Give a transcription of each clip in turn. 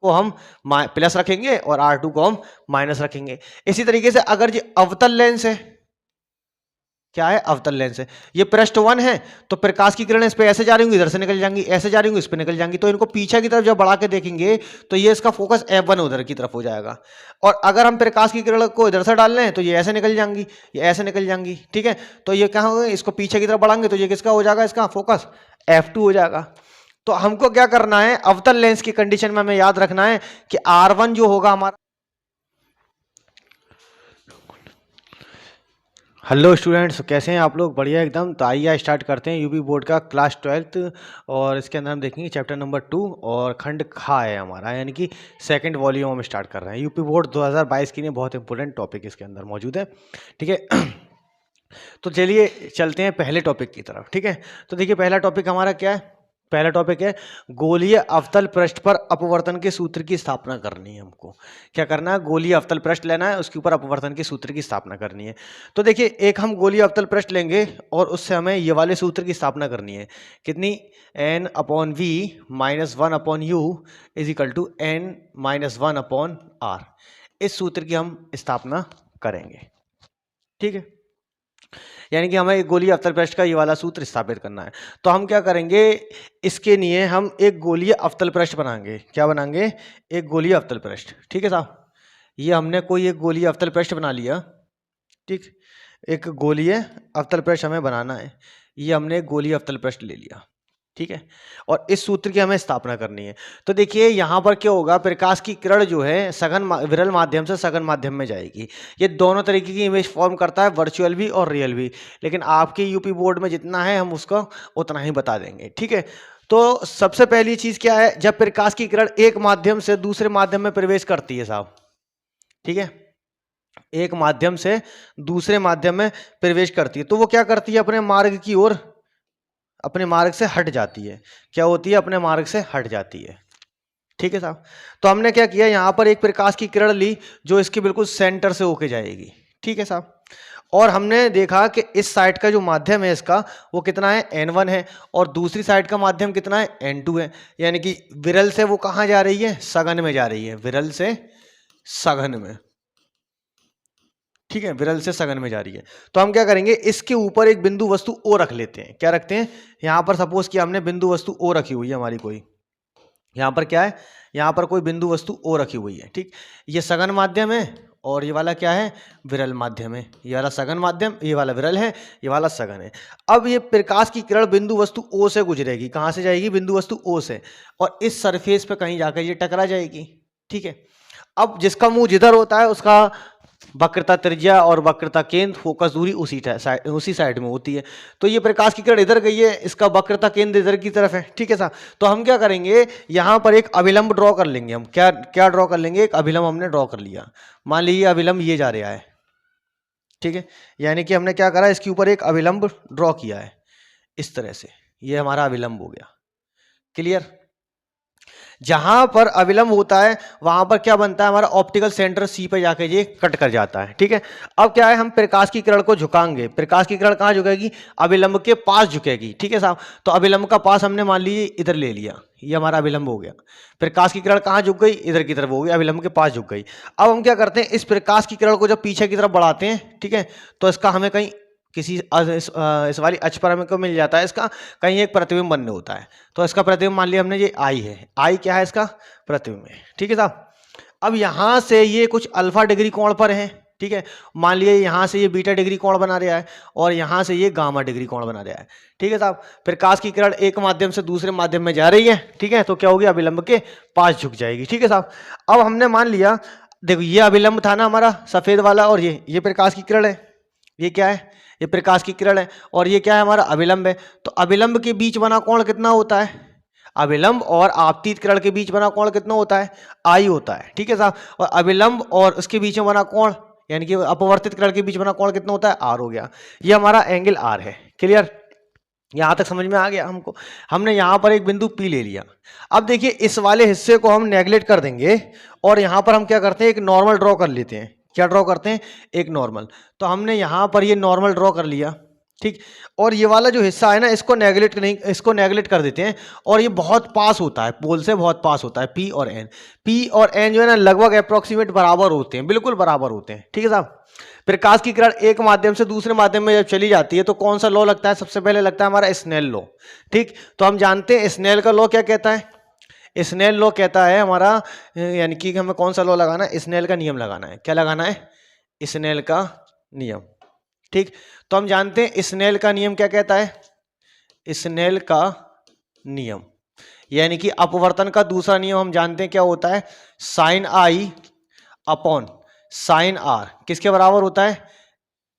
को हम प्लस रखेंगे और R2 को हम माइनस रखेंगे। इसी तरीके से अगर ये अवतल लेंस है, क्या है, अवतल लेंस है, ये पृष्ठ 1 है, तो प्रकाश की किरणें इस पे ऐसे जा रही होंगी, इधर से निकल जाएंगी, ऐसे जा रही होंगी, इस पे निकल जाएंगी, तो इनको पीछे की तरफ जब बढ़ा के देखेंगे तो ये इसका फोकस F1 उधर की तरफ हो जाएगा। और अगर हम प्रकाश की किरण को इधर से डाल रहे हैं तो ये ऐसे निकल जाएंगी, ये ऐसे निकल जाएंगी, ठीक है। तो ये क्या होगा, इसको पीछे की तरफ बढ़ाएंगे तो ये किसका हो जाएगा, इसका फोकस F2 हो जाएगा। तो हमको क्या करना है, अवतल लेंस की कंडीशन में हमें याद रखना है कि R1 जो होगा हमारा, हेलो स्टूडेंट्स, कैसे हैं आप लोग, बढ़िया एकदम। तो आइए स्टार्ट करते हैं यूपी बोर्ड का क्लास 12th, और इसके अंदर हम देखेंगे चैप्टर नंबर 2 और खंड खा है हमारा, यानी कि सेकंड वॉल्यूम हम स्टार्ट कर रहे हैं। यूपी बोर्ड 2022 के लिए बहुत इंपॉर्टेंट टॉपिक इसके अंदर मौजूद है, ठीक है। तो चलिए चलते हैं पहले टॉपिक की तरफ, ठीक है। तो देखिए पहला टॉपिक हमारा क्या है, पहला टॉपिक है गोलीय अवतल पृष्ठ पर अपवर्तन के सूत्र की स्थापना करनी है। हमको क्या करना है, गोलीय अवतल पृष्ठ लेना है, उसके ऊपर अपवर्तन के सूत्र की स्थापना करनी है। तो देखिए एक हम गोलीय अवतल पृष्ठ लेंगे और उससे हमें ये वाले सूत्र की स्थापना करनी है, कितनी, n/v - 1/u = n - 1/r। इस सूत्र की हम स्थापना करेंगे, ठीक है। यानी कि हमें एक गोलीय अवतल पृष्ठ का ये वाला सूत्र स्थापित करना है। तो हम क्या करेंगे, इसके लिए हम एक गोलीय अवतल पृष्ठ बनाएंगे। क्या बनाएंगे, एक गोलीय अवतल पृष्ठ, ठीक है साहब। ये हमने कोई एक गोलीय अवतल पृष्ठ बना लिया, ठीक। एक गोलीय अवतल पृष्ठ हमें बनाना है, ये हमने एक गोलीय अवतल पृष्ठ ले लिया, ठीक है। और इस सूत्र की हमें स्थापना करनी है। तो देखिए यहाँ पर क्या होगा, प्रकाश की किरण जो है सघन विरल माध्यम से सघन माध्यम में जाएगी। ये दोनों तरीके की इमेज फॉर्म करता है, वर्चुअल भी और रियल भी, लेकिन आपके यूपी बोर्ड में जितना है हम उसको उतना ही बता देंगे, ठीक है। तो सबसे पहली चीज क्या है, जब प्रकाश की किरण एक माध्यम से दूसरे माध्यम में प्रवेश करती है साहब, ठीक है, एक माध्यम से दूसरे माध्यम में प्रवेश करती है, तो वो क्या करती है, अपने मार्ग की ओर, अपने मार्ग से हट जाती है। क्या होती है, अपने मार्ग से हट जाती है, ठीक है साहब। तो हमने क्या किया, यहां पर एक प्रकाश की किरण ली जो इसके बिल्कुल सेंटर से होके जाएगी, ठीक है साहब। और हमने देखा कि इस साइड का जो माध्यम है इसका वो कितना है, n1 है, और दूसरी साइड का माध्यम कितना है, n2 है। यानी कि विरल से वो कहाँ जा रही है, सघन में जा रही है, विरल से सघन में, ठीक है, विरल से सघन में जा रही है। तो हम क्या करेंगे, इसके ऊपर एक बिंदु वस्तु ओ रख लेते हैं। क्या रखते हैं, यहां पर सपोज किया हमने बिंदु वस्तु ओ रखी हुई है हमारी कोई, यहां पर क्या है, यहां पर कोई बिंदु वस्तु ओ रखी हुई है, ठीक। ये सघन माध्यम है और ये वाला क्या है, विरल माध्यम है। ये वाला सघन माध्यम, ये वाला विरल है, ये वाला सघन है। अब ये प्रकाश की किरण बिंदु वस्तु ओ से गुजरेगी, कहां से जाएगी, बिंदु वस्तु ओ से, और इस सरफेस पे कहीं जाकर ये टकरा जाएगी, ठीक है। अब जिसका मुंह जिधर होता है उसका वक्रता त्रिज्या और वक्रता केंद्र, फोकस दूरी उसी साइड में होती है। तो ये प्रकाश की किरण इधर गई है, इसका वक्रता केंद्र इधर की तरफ है, ठीक है साहब। तो हम क्या करेंगे, यहां पर एक अभिलंब ड्रॉ कर लेंगे। हम क्या क्या ड्रॉ कर लेंगे, एक अभिलंब हमने ड्रॉ कर लिया। मान लीजिए अभिलंब ये जा रहा है, ठीक है, यानी कि हमने क्या करा, इसके ऊपर एक अभिलंब ड्रॉ किया है इस तरह से, ये हमारा अभिलंब हो गया, क्लियर। जहां पर अविलंब होता है वहां पर क्या बनता है, हमारा ऑप्टिकल सेंटर सी पे जाके ये कट कर जाता है, ठीक है। अब क्या है, हम प्रकाश की किरण को झुकाएंगे। प्रकाश की किरण कहां झुकेगी, अविलंब के पास झुकेगी, ठीक है साहब। तो अविलंब का पास हमने मान लीजिए इधर ले लिया, ये हमारा अविलंब हो गया। प्रकाश की किरण कहां झुक गई, इधर की तरफ हो गई, अविलंब के पास झुक गई। अब हम क्या करते हैं, इस प्रकाश की किरण को जब पीछे की तरफ बढ़ाते हैं, ठीक है, तो इसका हमें कहीं किसी इस वाली अक्ष पर हमें को मिल जाता है, इसका कहीं एक प्रतिबिंब बनने होता है। तो इसका प्रतिबिंब मान लिया हमने, ये आई है, आई क्या है, इसका प्रतिबिंब है, ठीक है साहब। अब यहां से ये कुछ अल्फा डिग्री कोण पर है, ठीक है। मान लिया यहां से ये बीटा डिग्री कोण बना रहा है और यहां से ये गामा डिग्री कोण बना रहा है, ठीक है साहब। प्रकाश की किरण एक माध्यम से दूसरे माध्यम में जा रही है, ठीक है, तो क्या होगी, अभिलंब के पास झुक जाएगी, ठीक है साहब। अब हमने मान लिया, देखो ये अभिलंब था ना हमारा सफेद वाला, और ये प्रकाश की किरण है, ये क्या है, ये प्रकाश की किरण है, और ये क्या है, हमारा अभिलंब है। तो अभिलंब के बीच बना कोण कितना होता है, अभिलंब और आपतित किरण के बीच बना कोण कितना होता है, आई होता है, ठीक है साहब। और अभिलंब और उसके बीच में बना कोण, यानी कि अपवर्तित किरण के बीच बना कोण कितना होता है, आर हो गया। ये हमारा एंगल आर है, क्लियर। यहां तक समझ में आ गया हमको। हमने यहां पर एक बिंदु पी ले लिया। अब देखिए इस वाले हिस्से को हम नेगलेक्ट कर देंगे और यहां पर हम क्या करते हैं, एक नॉर्मल ड्रॉ कर लेते हैं। क्या ड्रॉ करते हैं, एक नॉर्मल। तो हमने यहां पर ये नॉर्मल ड्रॉ कर लिया, ठीक। और ये वाला जो हिस्सा है ना, इसको नेगलेक्ट कर देते हैं, और ये बहुत पास होता है, पोल से बहुत पास होता है, पी और एन। पी और एन जो है ना लगभग अप्रोक्सीमेट बराबर होते हैं, बिल्कुल बराबर होते हैं, ठीक है साहब। प्रकाश की किरण एक माध्यम से दूसरे माध्यम में जब चली जाती है तो कौन सा लॉ लगता है? सबसे पहले लगता है हमारा स्नेल लॉ। ठीक, तो हम जानते हैं स्नेल का लॉ क्या कहता है? स्नेल लॉ कहता है हमारा, यानी कि हमें कौन सा लॉ लगाना है? स्नेल का नियम लगाना है। क्या लगाना है? स्नेल का नियम। ठीक, तो हम जानते हैं स्नेल का नियम क्या कहता है? स्नेल का नियम यानी कि अपवर्तन का दूसरा नियम हम जानते हैं क्या होता है? Sine I upon sine are किसके बराबर होता है?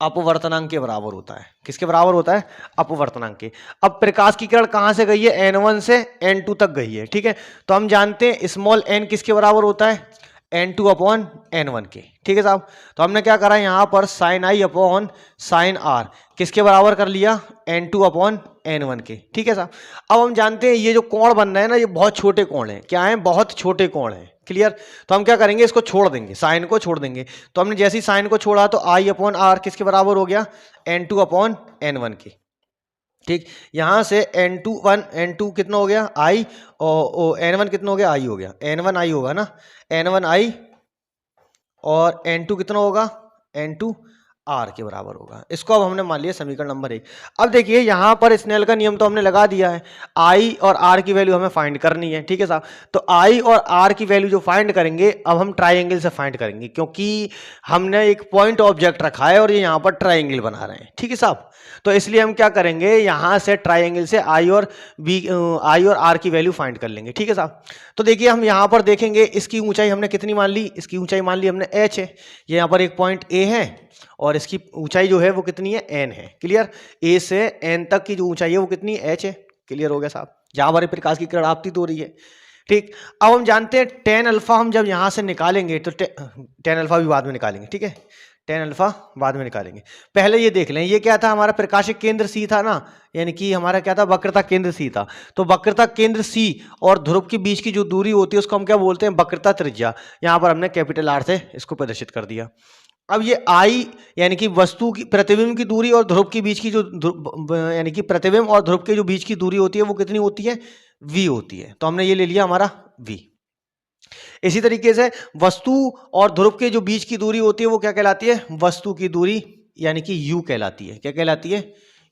अपवर्तनांक के बराबर होता है। किसके बराबर होता है? अपवर्तनांक के। अब प्रकाश की किरण कहां से गई है? n1 से n2 तक गई है, ठीक है। तो हम जानते हैं स्मॉल n किसके बराबर होता है? n2 अपॉन n1 के, ठीक है साहब। तो हमने क्या करा यहां पर sine I upon sine are किसके बराबर कर लिया? n2 अपॉन n1 के, ठीक है साहब। अब हम जानते हैं ये जो कोण बन रहा है ना, ये बहुत छोटे कोण है। क्या है? बहुत छोटे कोण है। क्लियर। तो हम क्या करेंगे? इसको छोड़ देंगे, साइन को छोड़ देंगे। तो हमने जैसे ही साइन को छोड़ा तो आई अपॉन आर किसके बराबर हो गया? n2 अपॉन n1 के। ठीक, यहां से n2 कितना हो गया? आई, और n1 कितना हो गया? आई हो गया। n1 आई होगा ना, n1 आई, और n2 कितना होगा? n2 आर के बराबर होगा। इसको अब हमने मान लिया समीकरण नंबर 1। अब देखिए यहां पर स्नेल का नियम तो हमने लगा दिया है, आई और आर की वैल्यू हमें फाइंड करनी है, ठीक है साहब। तो आई और आर की वैल्यू जो फाइंड करेंगे, अब हम ट्राइंगल से फाइंड करेंगे, क्योंकि हमने एक पॉइंट ऑब्जेक्ट रखा है और ये यहां पर ट्राइंगल बना रहे हैं, ठीक है साहब। तो इसलिए हम क्या करेंगे? यहां से ट्राइंगल से आई और आर की वैल्यू फाइंड कर लेंगे, ठीक है साहब। तो देखिए हम यहां पर देखेंगे, इसकी ऊंचाई हमने कितनी मान ली? इसकी ऊंचाई मान ली हमने h है। ये यहां पर एक पॉइंट a है और इसकी ऊंचाई जो है वो कितनी है? n है। क्लियर। a से n तक की जो ऊंचाई है वो कितनी है? h है। क्लियर हो गया साहब। जहां पर प्रकाश की किरण आपतित हो रही है। ठीक, अब हम जानते हैं टेन अल्फा हम जब यहां से निकालेंगे तो टेन अल्फा भी बाद में निकालेंगे, ठीक है। टेन अल्फा बाद में निकालेंगे। पहले ये देख लें, ये क्या था? हमारा प्रकाशिक केंद्र सी था ना, यानी कि हमारा क्या था? वक्रता केंद्र सी था। तो वक्रता केंद्र सी और ध्रुव के बीच की जो दूरी होती है उसको हम क्या बोलते हैं? वक्रता त्रिज्या। यहां पर हमने कैपिटल आर से इसको प्रदर्शित कर दिया। अब ये आई यानी कि वस्तु की प्रतिबिंब की दूरी और ध्रुव के बीच की जो यानी कि प्रतिबिंब और ध्रुव के जो बीच की दूरी होती है वो कितनी होती है? v होती है। तो हमने ये ले लिया हमारा v। इसी तरीके से वस्तु और ध्रुव के जो बीच की दूरी होती है वो क्या कहलाती है? वस्तु की दूरी, यानी कि u कहलाती है। क्या कहलाती है?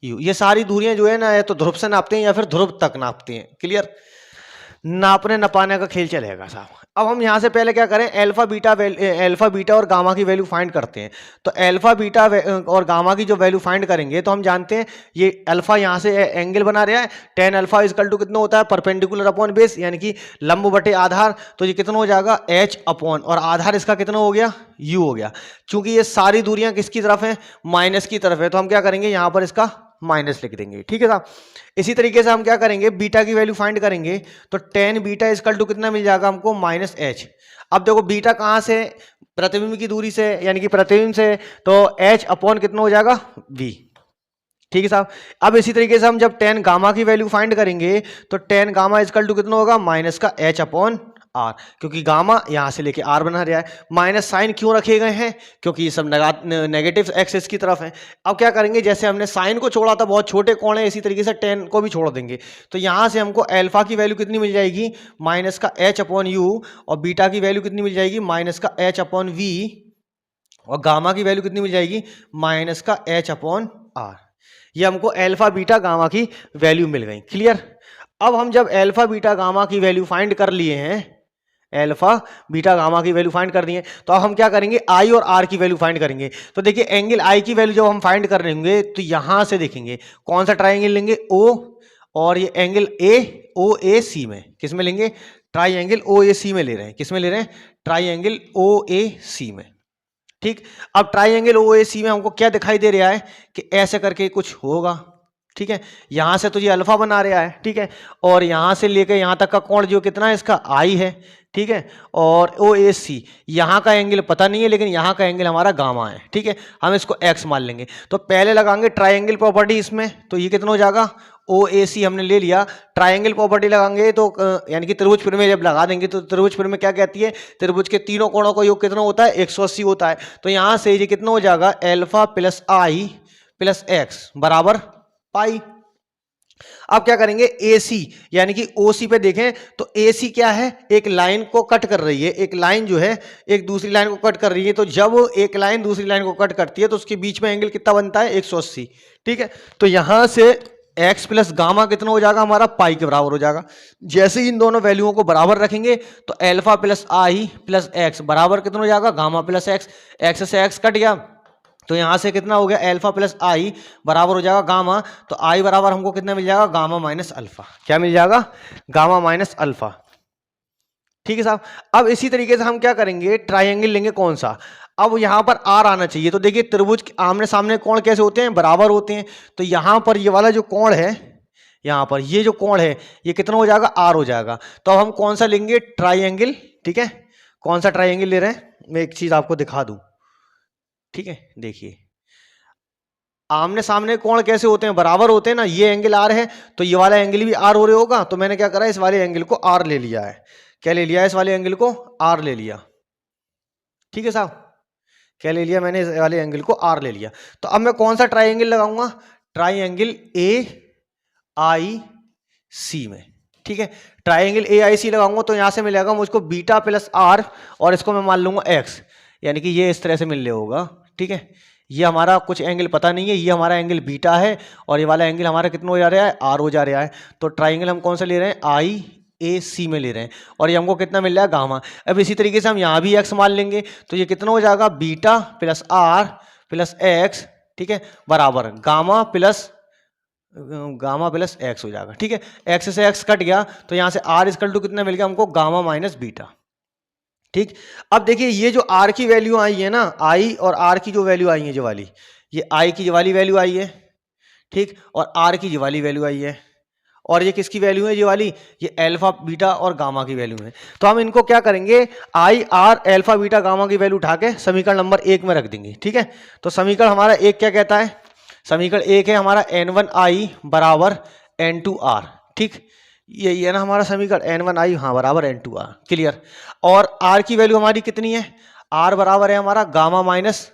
u। ये सारी दूरियां जो है ना, या तो ध्रुव से नापते हैं या फिर ध्रुव तक नापते हैं। क्लियर। नापने नपाने का खेल चलेगा साहब। अब हम यहां से पहले क्या करें? अल्फा बीटा और गामा की वैल्यू फाइंड करते हैं। तो अल्फा बीटा और गामा की जो वैल्यू फाइंड करेंगे तो हम जानते हैं ये अल्फा यहां से एंगल बना रहा है, टेन अल्फा इक्वल टू कितना होता है? परपेंडिकुलर अपॉन बेस, यानी कि लंब बटे आधार। तो ये कितना हो जाएगा? h अपॉन, और आधार इसका कितना हो गया? u हो गया। चूंकि ये सारी दूरियां किसकी तरफ है? माइनस की तरफ है, तो हम क्या करेंगे? यहां पर इसका माइनस लिख देंगे, ठीक है साहब। इसी तरीके से हम क्या करेंगे? बीटा की वैल्यू फाइंड करेंगे। तो टेन बीटा इक्वल टू कितना मिल जाएगा हमको? Minus h। अब देखो बीटा कहां से? प्रतिबिंब की दूरी से, यानी कि प्रतिबिंब से, तो h अपॉन कितना हो जाएगा? v, ठीक है साहब। अब इसी तरीके से हम जब टेन गामा की वैल्यू फाइंड करेंगे तो टेन गामा इक्वल टू कितना होगा? माइनस का h अपॉन आर, क्योंकि गामा यहां से लेके आर बना रहा है। माइनस साइन क्यों रखे गए हैं? क्योंकि ये सब नेगेटिव एक्सिस की तरफ है। अब क्या करेंगे? जैसे हमने साइन को छोड़ा था, बहुत छोटे कोण है, इसी तरीके से टेन को भी छोड़ देंगे। तो यहां से हमको अल्फा की वैल्यू कितनी मिल जाएगी? माइनस का h अपॉन यू, और बीटा की वैल्यू कितनी मिल जाएगी? माइनस का h अपॉन वी, और गामा की वैल्यू कितनी मिल जाएगी? माइनस का h अपॉन आर। ये हमको अल्फा बीटा गामा की वैल्यू मिल गई। क्लियर। अब हम जब अल्फा बीटा गामा की वैल्यू फाइंड कर लिए हैं, अल्फा बीटा गामा की वैल्यू फाइंड कर दिए, तो अब हम क्या करेंगे? आई और आर की वैल्यू फाइंड करेंगे। तो देखिए एंगल आई की वैल्यू जब हम फाइंड कर लेंगे तो यहां से देखेंगे कौन सा ट्राइंगल लेंगे? ओ, और ये एंगल ए ओ ए सी में, किस में लेंगे? ट्राइंगल ओ ए सी में ले रहे हैं। किस में ले रहे हैं? ट्राइंगल ओ ए सी में। ठीक, अब ट्राइंगल ओ ए सी में हमको क्या दिखाई दे रहा है? कि ऐसे करके कुछ होगा, ठीक है। यहां से तो ये अल्फा बना रहा है, ठीक है, और यहां से लेकर यहां तक का कोण जो कितना है? इसका आई है, ठीक है। और ओ ए सी, यहां का एंगल पता नहीं है, लेकिन यहां का एंगल हमारा गामा है, ठीक है। हम इसको एक्स मान लेंगे। तो पहले लगाएंगे ट्राइंगल प्रॉपर्टी इसमें, तो ये कितना हो जाएगा? ओ ए सी हमने ले लिया। ट्राइंगल प्रॉपर्टी लगाएंगे तो यानी कि त्रिभुज प्रमेय जब लगा देंगे तो त्रिभुज प्रमेय क्या कहती है? त्रिभुज के तीनों कोणों का योग कितना होता है? 180 होता है। तो यहां से ये कितना हो जाएगा? अल्फा प्लस आई प्लस एक्स बराबर पाई। अब क्या करेंगे, AC यानी कि OC पे देखें तो AC क्या है, एक लाइन को कट कर रही है। एक लाइन जो है एक दूसरी लाइन को कट कर रही है, तो जब एक लाइन दूसरी लाइन को कट करती है तो उसके बीच में एंगल कितना बनता है, 180। ठीक है, तो यहां से x प्लस गामा कितना हो जाएगा हमारा, पाई के बराबर हो जाएगा। जैसे ही इन दोनों वैल्यूओं को बराबर रखेंगे तो अल्फा प्लस आई प्लस एक्स बराबर कितना हो जाएगा, गामा प्लस एक्स। एक्स से एक्स कट गया तो यहां से कितना हो गया, अल्फा प्लस आई बराबर हो जाएगा गामा। तो आई बराबर हमको कितना मिल जाएगा, गामा माइनस अल्फा। क्या मिल जाएगा, गामा माइनस अल्फा। ठीक है साहब। अब इसी तरीके से हम क्या करेंगे, ट्राइंगल लेंगे कौन सा, अब यहां पर आर आना चाहिए। तो देखिए त्रिभुज के आमने सामने कोण कैसे होते हैं, बराबर होते हैं। तो यहां पर ये वाला जो कोण है, यहां पर ये जो कोण है ये कितना हो जाएगा, आर हो जाएगा। तो अब हम कौन सा लेंगे, ट्राइंगल। ठीक है, कौन सा ट्राइंगल ले रहे हैं, मैं एक चीज आपको दिखा दूं। ठीक है, देखिए आमने सामने कोण कैसे होते हैं, बराबर होते हैं ना। ये एंगल आर है तो ये वाला एंगल भी आर हो रहा होगा। तो मैंने क्या करा, इस वाले एंगल को आर ले लिया है। क्या ले लिया है, इस वाले एंगल को आर ले लिया। ठीक है साहब, क्या ले लिया मैंने, इस वाले एंगल को आर ले लिया। तो अब मैं कौन सा ट्राइंगल लगाऊंगा, ट्राइंगल AIC में। ठीक है, ट्राइंगल AIC लगाऊंगा तो यहां से मिलेगा मुझको बीटा प्लस आर, और इसको मैं मान लूंगा एक्स, यानी कि ये इस तरह से मिल रहा होगा। ठीक है, ये हमारा कुछ एंगल पता नहीं है, ये हमारा एंगल बीटा है और ये वाला एंगल हमारा कितना हो जा रहा है, आर हो जा रहा है। तो ट्राइंगल हम कौन सा ले रहे हैं, IAC में ले रहे हैं, और ये हमको कितना मिल रहा है, गामा। अब इसी तरीके से हम यहाँ भी एक्स मान लेंगे तो ये कितना हो जाएगा, beta plus R plus X. ठीक है, बराबर गामा प्लस एक्स हो जाएगा। ठीक है, एक्स से एक्स कट गया तो यहाँ से आर इक्वल टू कितना मिल गया हमको, गामा माइनस बीटा। ठीक, अब देखिए ये जो आर की वैल्यू आई है ना, आई और आर की जो वैल्यू आई है, जो वाली ये आई की जो वाली वैल्यू आई है। ठीक, और आर की जो वाली वैल्यू आई है, और ये किसकी वैल्यू है, ये वाली, ये अल्फा बीटा और गामा की वैल्यू है। तो हम इनको क्या करेंगे, I R alpha beta gamma की वैल्यू उठा के समीकरण नंबर 1 में रख देंगे। ठीक है, तो समीकरण हमारा 1 क्या कहता है, समीकरण 1 है हमारा N1I बराबर N2R। ठीक, यही है ना हमारा समीकरण, N1I हाँ बराबर N2R। क्लियर। और R की वैल्यू हमारी कितनी है, R बराबर है हमारा गामा माइनस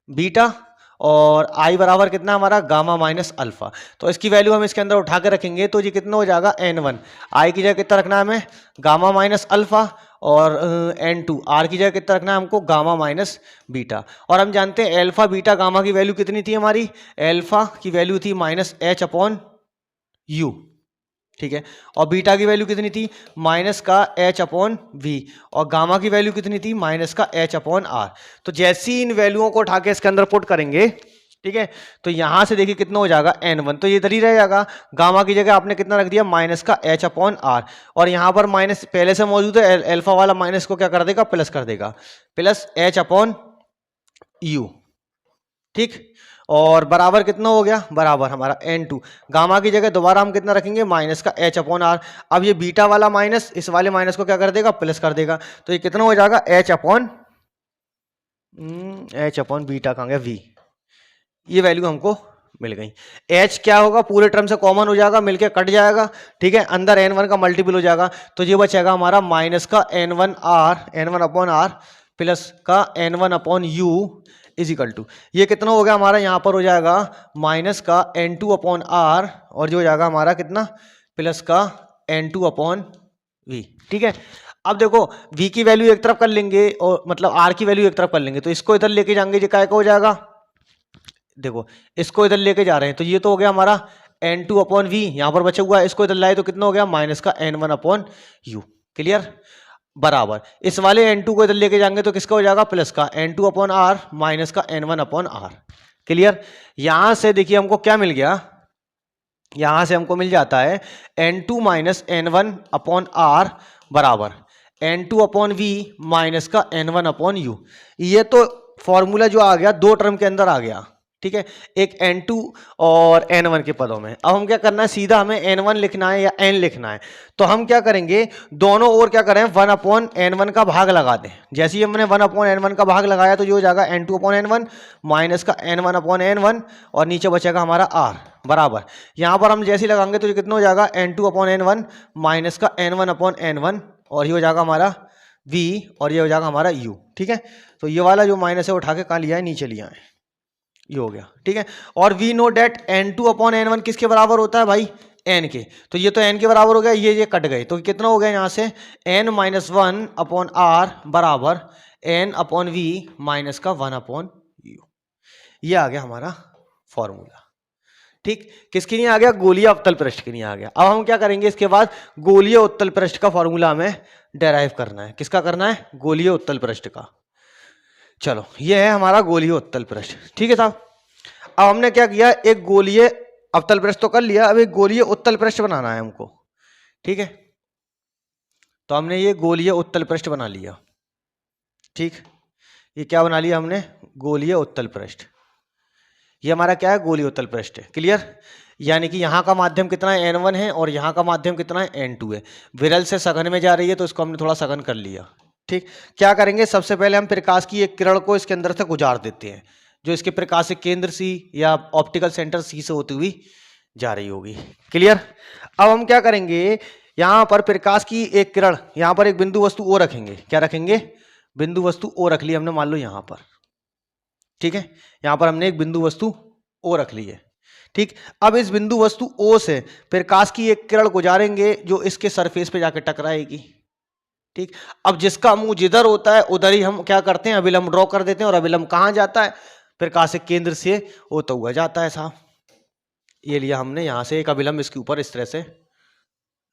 बीटा, और I बराबर कितना हमारा, गामा माइनस अल्फा। तो इसकी वैल्यू हम इसके अंदर उठा के रखेंगे तो ये कितना हो जाएगा, N1। I की जगह कितना रखना है हमें, गामा माइनस अल्फा, और N2 R की जगह कितना रखना है हमको, गामा माइनस बीटा। और हम जानते हैं अल्फा बीटा गामा की वैल्यू कितनी थी हमारी, अल्फा की वैल्यू थी -H/U। ठीक है, और बीटा की वैल्यू कितनी थी, माइनस का H/V, और गामा की वैल्यू कितनी थी, माइनस का H/R। तो जैसी इन वैल्यूओं को उठा के इसके अंदर पुट करेंगे, ठीक है, तो यहां से देखिए कितना हो जाएगा, N1, तो ये इधर ही रह जाएगा। गामा की जगह आपने कितना रख दिया, माइनस का H/R, और यहां पर माइनस पहले से मौजूद है, अल्फा वाला माइनस को क्या कर देगा, प्लस कर देगा, प्लस H/U। ठीक, और बराबर कितना हो गया, बराबर हमारा N2। गामा की जगह दोबारा हम कितना रखेंगे, माइनस का H/R। अब ये बीटा वाला माइनस इस वाले माइनस को क्या कर देगा, प्लस कर देगा। तो ये कितना हो जाएगा, H/, बीटा कहाँ गया, V। ये वैल्यू हमको मिल गई। H क्या होगा, पूरे टर्म से कॉमन हो जाएगा, मिलके कट जाएगा। ठीक है, अंदर N1 का मल्टीपल हो जाएगा, तो ये बचेगा हमारा माइनस का N1R प्लस का N1/U इज इक्वल टू, ये कितना हो गया हमारा, यहाँ पर हो जाएगा माइनस का N2/R, और जो हो जाएगा हमारा कितना, प्लस का N2/V। ठीक है, अब देखो V की वैल्यू एक तरफ कर लेंगे, और मतलब R की वैल्यू एक तरफ कर लेंगे, तो इसको इधर लेके जाएंगे, ये काय का हो जाएगा, देखो इसको इधर लेके जा रहे हैं, तो ये तो हो गया हमारा N2/V, यहाँ पर बचा हुआ है, इसको इधर लाए तो कितना हो गया, माइनस का N1/U। क्लियर, बराबर इस वाले N2 को इधर लेके जाएंगे तो किसका हो जाएगा, प्लस का N2/R माइनस का N1/R। क्लियर, यहां से देखिए हमको क्या मिल गया, यहां से हमको मिल जाता है N2 माइनस N1/R बराबर N2/V माइनस का N1/U। ये तो फॉर्मूला जो आ गया दो टर्म के अंदर आ गया। ठीक है, एक N2 और N1 के पदों में। अब हम क्या करना है, सीधा हमें N1 लिखना है या N लिखना है, तो हम क्या करेंगे, दोनों ओर क्या करें, 1/N1 का भाग लगा दें। जैसे ही हमने 1/N1 का भाग लगाया तो ये हो जाएगा N2/N1 माइनस का N1/N1, और नीचे बचेगा हमारा R बराबर, यहां पर हम जैसे ही लगाएंगे तो ये कितना हो जाएगा, N2/N1 माइनस का N1/N1, और ये हो जाएगा हमारा V, और ये हो जाएगा हमारा U। ठीक है, तो ये वाला जो माइनस है उठा के कहाँ लिया है, नीचे लिया है। ये हो गया, ठीक है। और we know date n2 upon n1 किसके बराबर होता है भाई, n के। तो ये तो n के बराबर हो गया, ये कट गए, तो कितना हो गया यहाँ से n minus one upon r बराबर n अपॉन v माइनस का 1 अपॉन u। ये आ गया हमारा फॉर्मूला, ठीक। किसके लिए आ गया, गोलीय अवतल पृष्ठ के लिए आ गया। अब हम क्या करेंगे, इसके बाद गोलीय उत्तल पृष्ठ का फॉर्मूला हमें डेराइव करना है। किसका करना है, गोलीय उत्तल पृष्ठ का। चलो ये है हमारा गोलीय उत्तल पृष्ठ, ठीक है साहब। अब हमने क्या किया, एक गोलीय अवतल पृष्ठ तो कर लिया, अब एक गोलीय उत्तल पृष्ठ बनाना है हमको, ठीक है। तो हमने ये गोलीय उत्तल पृष्ठ बना लिया, ठीक। ये क्या बना लिया हमने, गोलीय उत्तल पृष्ठ। ये हमारा क्या है, गोलीय उत्तल पृष्ठ है, क्लियर। यानी कि यहाँ का माध्यम कितना है, n1 है, और यहाँ का माध्यम कितना है, n2 है। विरल से सघन में जा रही है तो इसको हमने थोड़ा सघन कर लिया, ठीक। क्या करेंगे, सबसे पहले हम प्रकाश की एक किरण को इसके अंदर से गुजार देते हैं, जो इसके प्रकाशिक केंद्र सी या ऑप्टिकल सेंटर सी से होती हुई जा रही होगी, क्लियर। अब हम क्या करेंगे, यहाँ पर प्रकाश की एक किरण, यहाँ पर एक बिंदु वस्तु ओ रखेंगे। क्या रखेंगे, बिंदु वस्तु ओ रख ली हमने, मान लो यहाँ पर, ठीक है। यहाँ पर हमने एक बिंदु वस्तु ओ रख ली है, ठीक। अब इस बिंदु वस्तु ओ से प्रकाश की एक किरण गुजारेंगे जो इसके सरफेस पे जाकर टकराएगी, ठीक। अब जिसका मुंह जिधर होता है उधर ही हम क्या करते हैं, अभिलंब ड्रॉ कर देते हैं। और अभिलंब कहाँ जाता है, प्रकाशिक केंद्र से होता हुआ जाता है साहब। ये लिया हमने, यहां से एक अभिलंब इसके ऊपर इस तरह से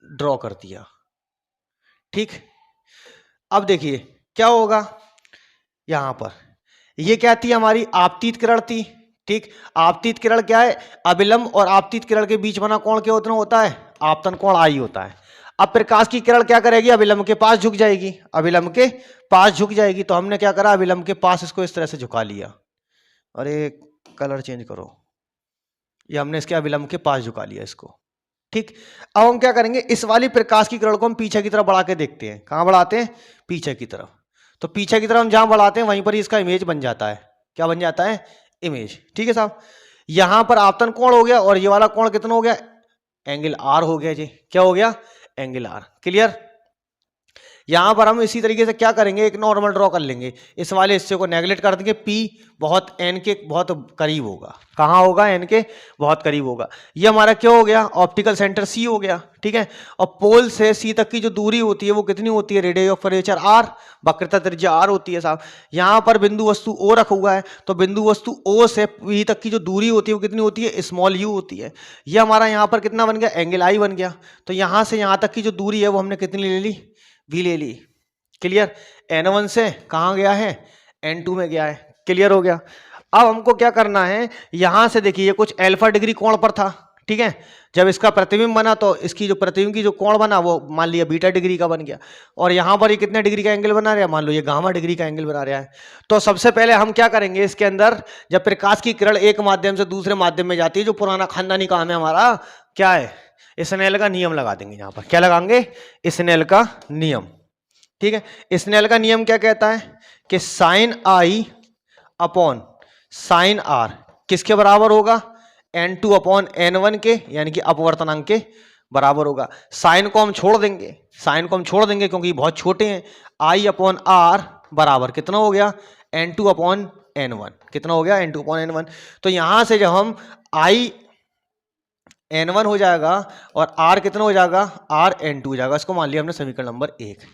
ड्रॉ कर दिया, ठीक। अब देखिए क्या होगा, यहां पर ये क्या थी, हमारी आपतित किरण थी, ठीक। आपतित किरण क्या है, अभिलंब और आपतित किरण के बीच बना कोण क्या होता है, आपतन कोण आई होता है। अब प्रकाश की किरण क्या करेगी, अभिलंब के पास झुक जाएगी, अभिलंब के पास झुक जाएगी। तो हमने क्या करा, अभिलंब के पास इसको इस तरह से झुका लिया। अरे कलर चेंज करो, ये हमने इसके अभिलंब के पास झुका लिया इसको, ठीक। अब हम क्या करेंगे, इस वाली प्रकाश की किरण को हम पीछे की तरफ बढ़ा के देखते हैं। कहां बढ़ाते हैं, पीछे की तरफ। तो पीछे की तरफ हम जहां बढ़ाते हैं वहीं पर ही इसका इमेज बन जाता है। क्या बन जाता है, इमेज, ठीक है साहब। यहां पर आपतन कोण हो गया, और ये वाला कोण कितना हो गया, एंगल आर हो गया जी। क्या हो गया, एंगल आर, क्लियर। यहां पर हम इसी तरीके से क्या करेंगे, एक नॉर्मल ड्रॉ कर लेंगे, इस वाले हिस्से को नेगलेक्ट कर देंगे। P बहुत n के बहुत करीब होगा, कहां होगा, n के बहुत करीब होगा। ये हमारा क्या हो गया, ऑप्टिकल सेंटर C हो गया, ठीक है। और पोल से C तक की जो दूरी होती है वो कितनी होती है, रेडियस ऑफ कर्वेचर R, वक्रता त्रिज्या R होती है साहब। यहां पर बिंदु वस्तु O रखा हुआ है, तो बिंदु वस्तु O से P तक की जो दूरी होती है वो कितनी होती है, स्मॉल u होती है। ये हमारा यहाँ पर कितना बन गया, एंगल I बन गया। तो यहां से यहां तक की जो दूरी है वो हमने कितनी ले ली, v ले ली, क्लियर। n1 से कहां गया है, n2 में गया है, क्लियर हो गया। अब हमको क्या करना है, यहां से देखिए ये कुछ अल्फा डिग्री कोण पर था, ठीक है। जब इसका प्रतिबिंब बना तो इसकी जो प्रतिबिंब की जो कोण बना वो मान लिया बीटा डिग्री का बन गया। और यहां पर ये कितने डिग्री का एंगल बना रहा है, मान लो ये गामा डिग्री का एंगल बना रहा है। तो सबसे पहले हम क्या करेंगे, इसके अंदर जब प्रकाश की किरण एक माध्यम से दूसरे माध्यम में जाती है, जो पुराना खानदानी काम है हमारा, क्या है, स्नेल का नियम लगा देंगे। यहां पर क्या लगाएंगे, स्नेल का नियम, ठीक है। स्नेल का नियम क्या कहता है कि sine I upon sine are किसके बराबर होगा, n2 अपॉन n1 के, यानी कि अपवर्तनांक के बराबर होगा। साइन को हम छोड़ देंगे, साइन को हम छोड़ देंगे क्योंकि ये बहुत छोटे हैं। आई अपॉन आर बराबर कितना हो गया, n2 अपॉन n1, कितना हो गया, n2 अपॉन n1। तो यहां से जब हम आई n1 हो जाएगा और r कितना हो जाएगा, r n2 हो जाएगा। इसको मान लिया हमने समीकरण नंबर 1,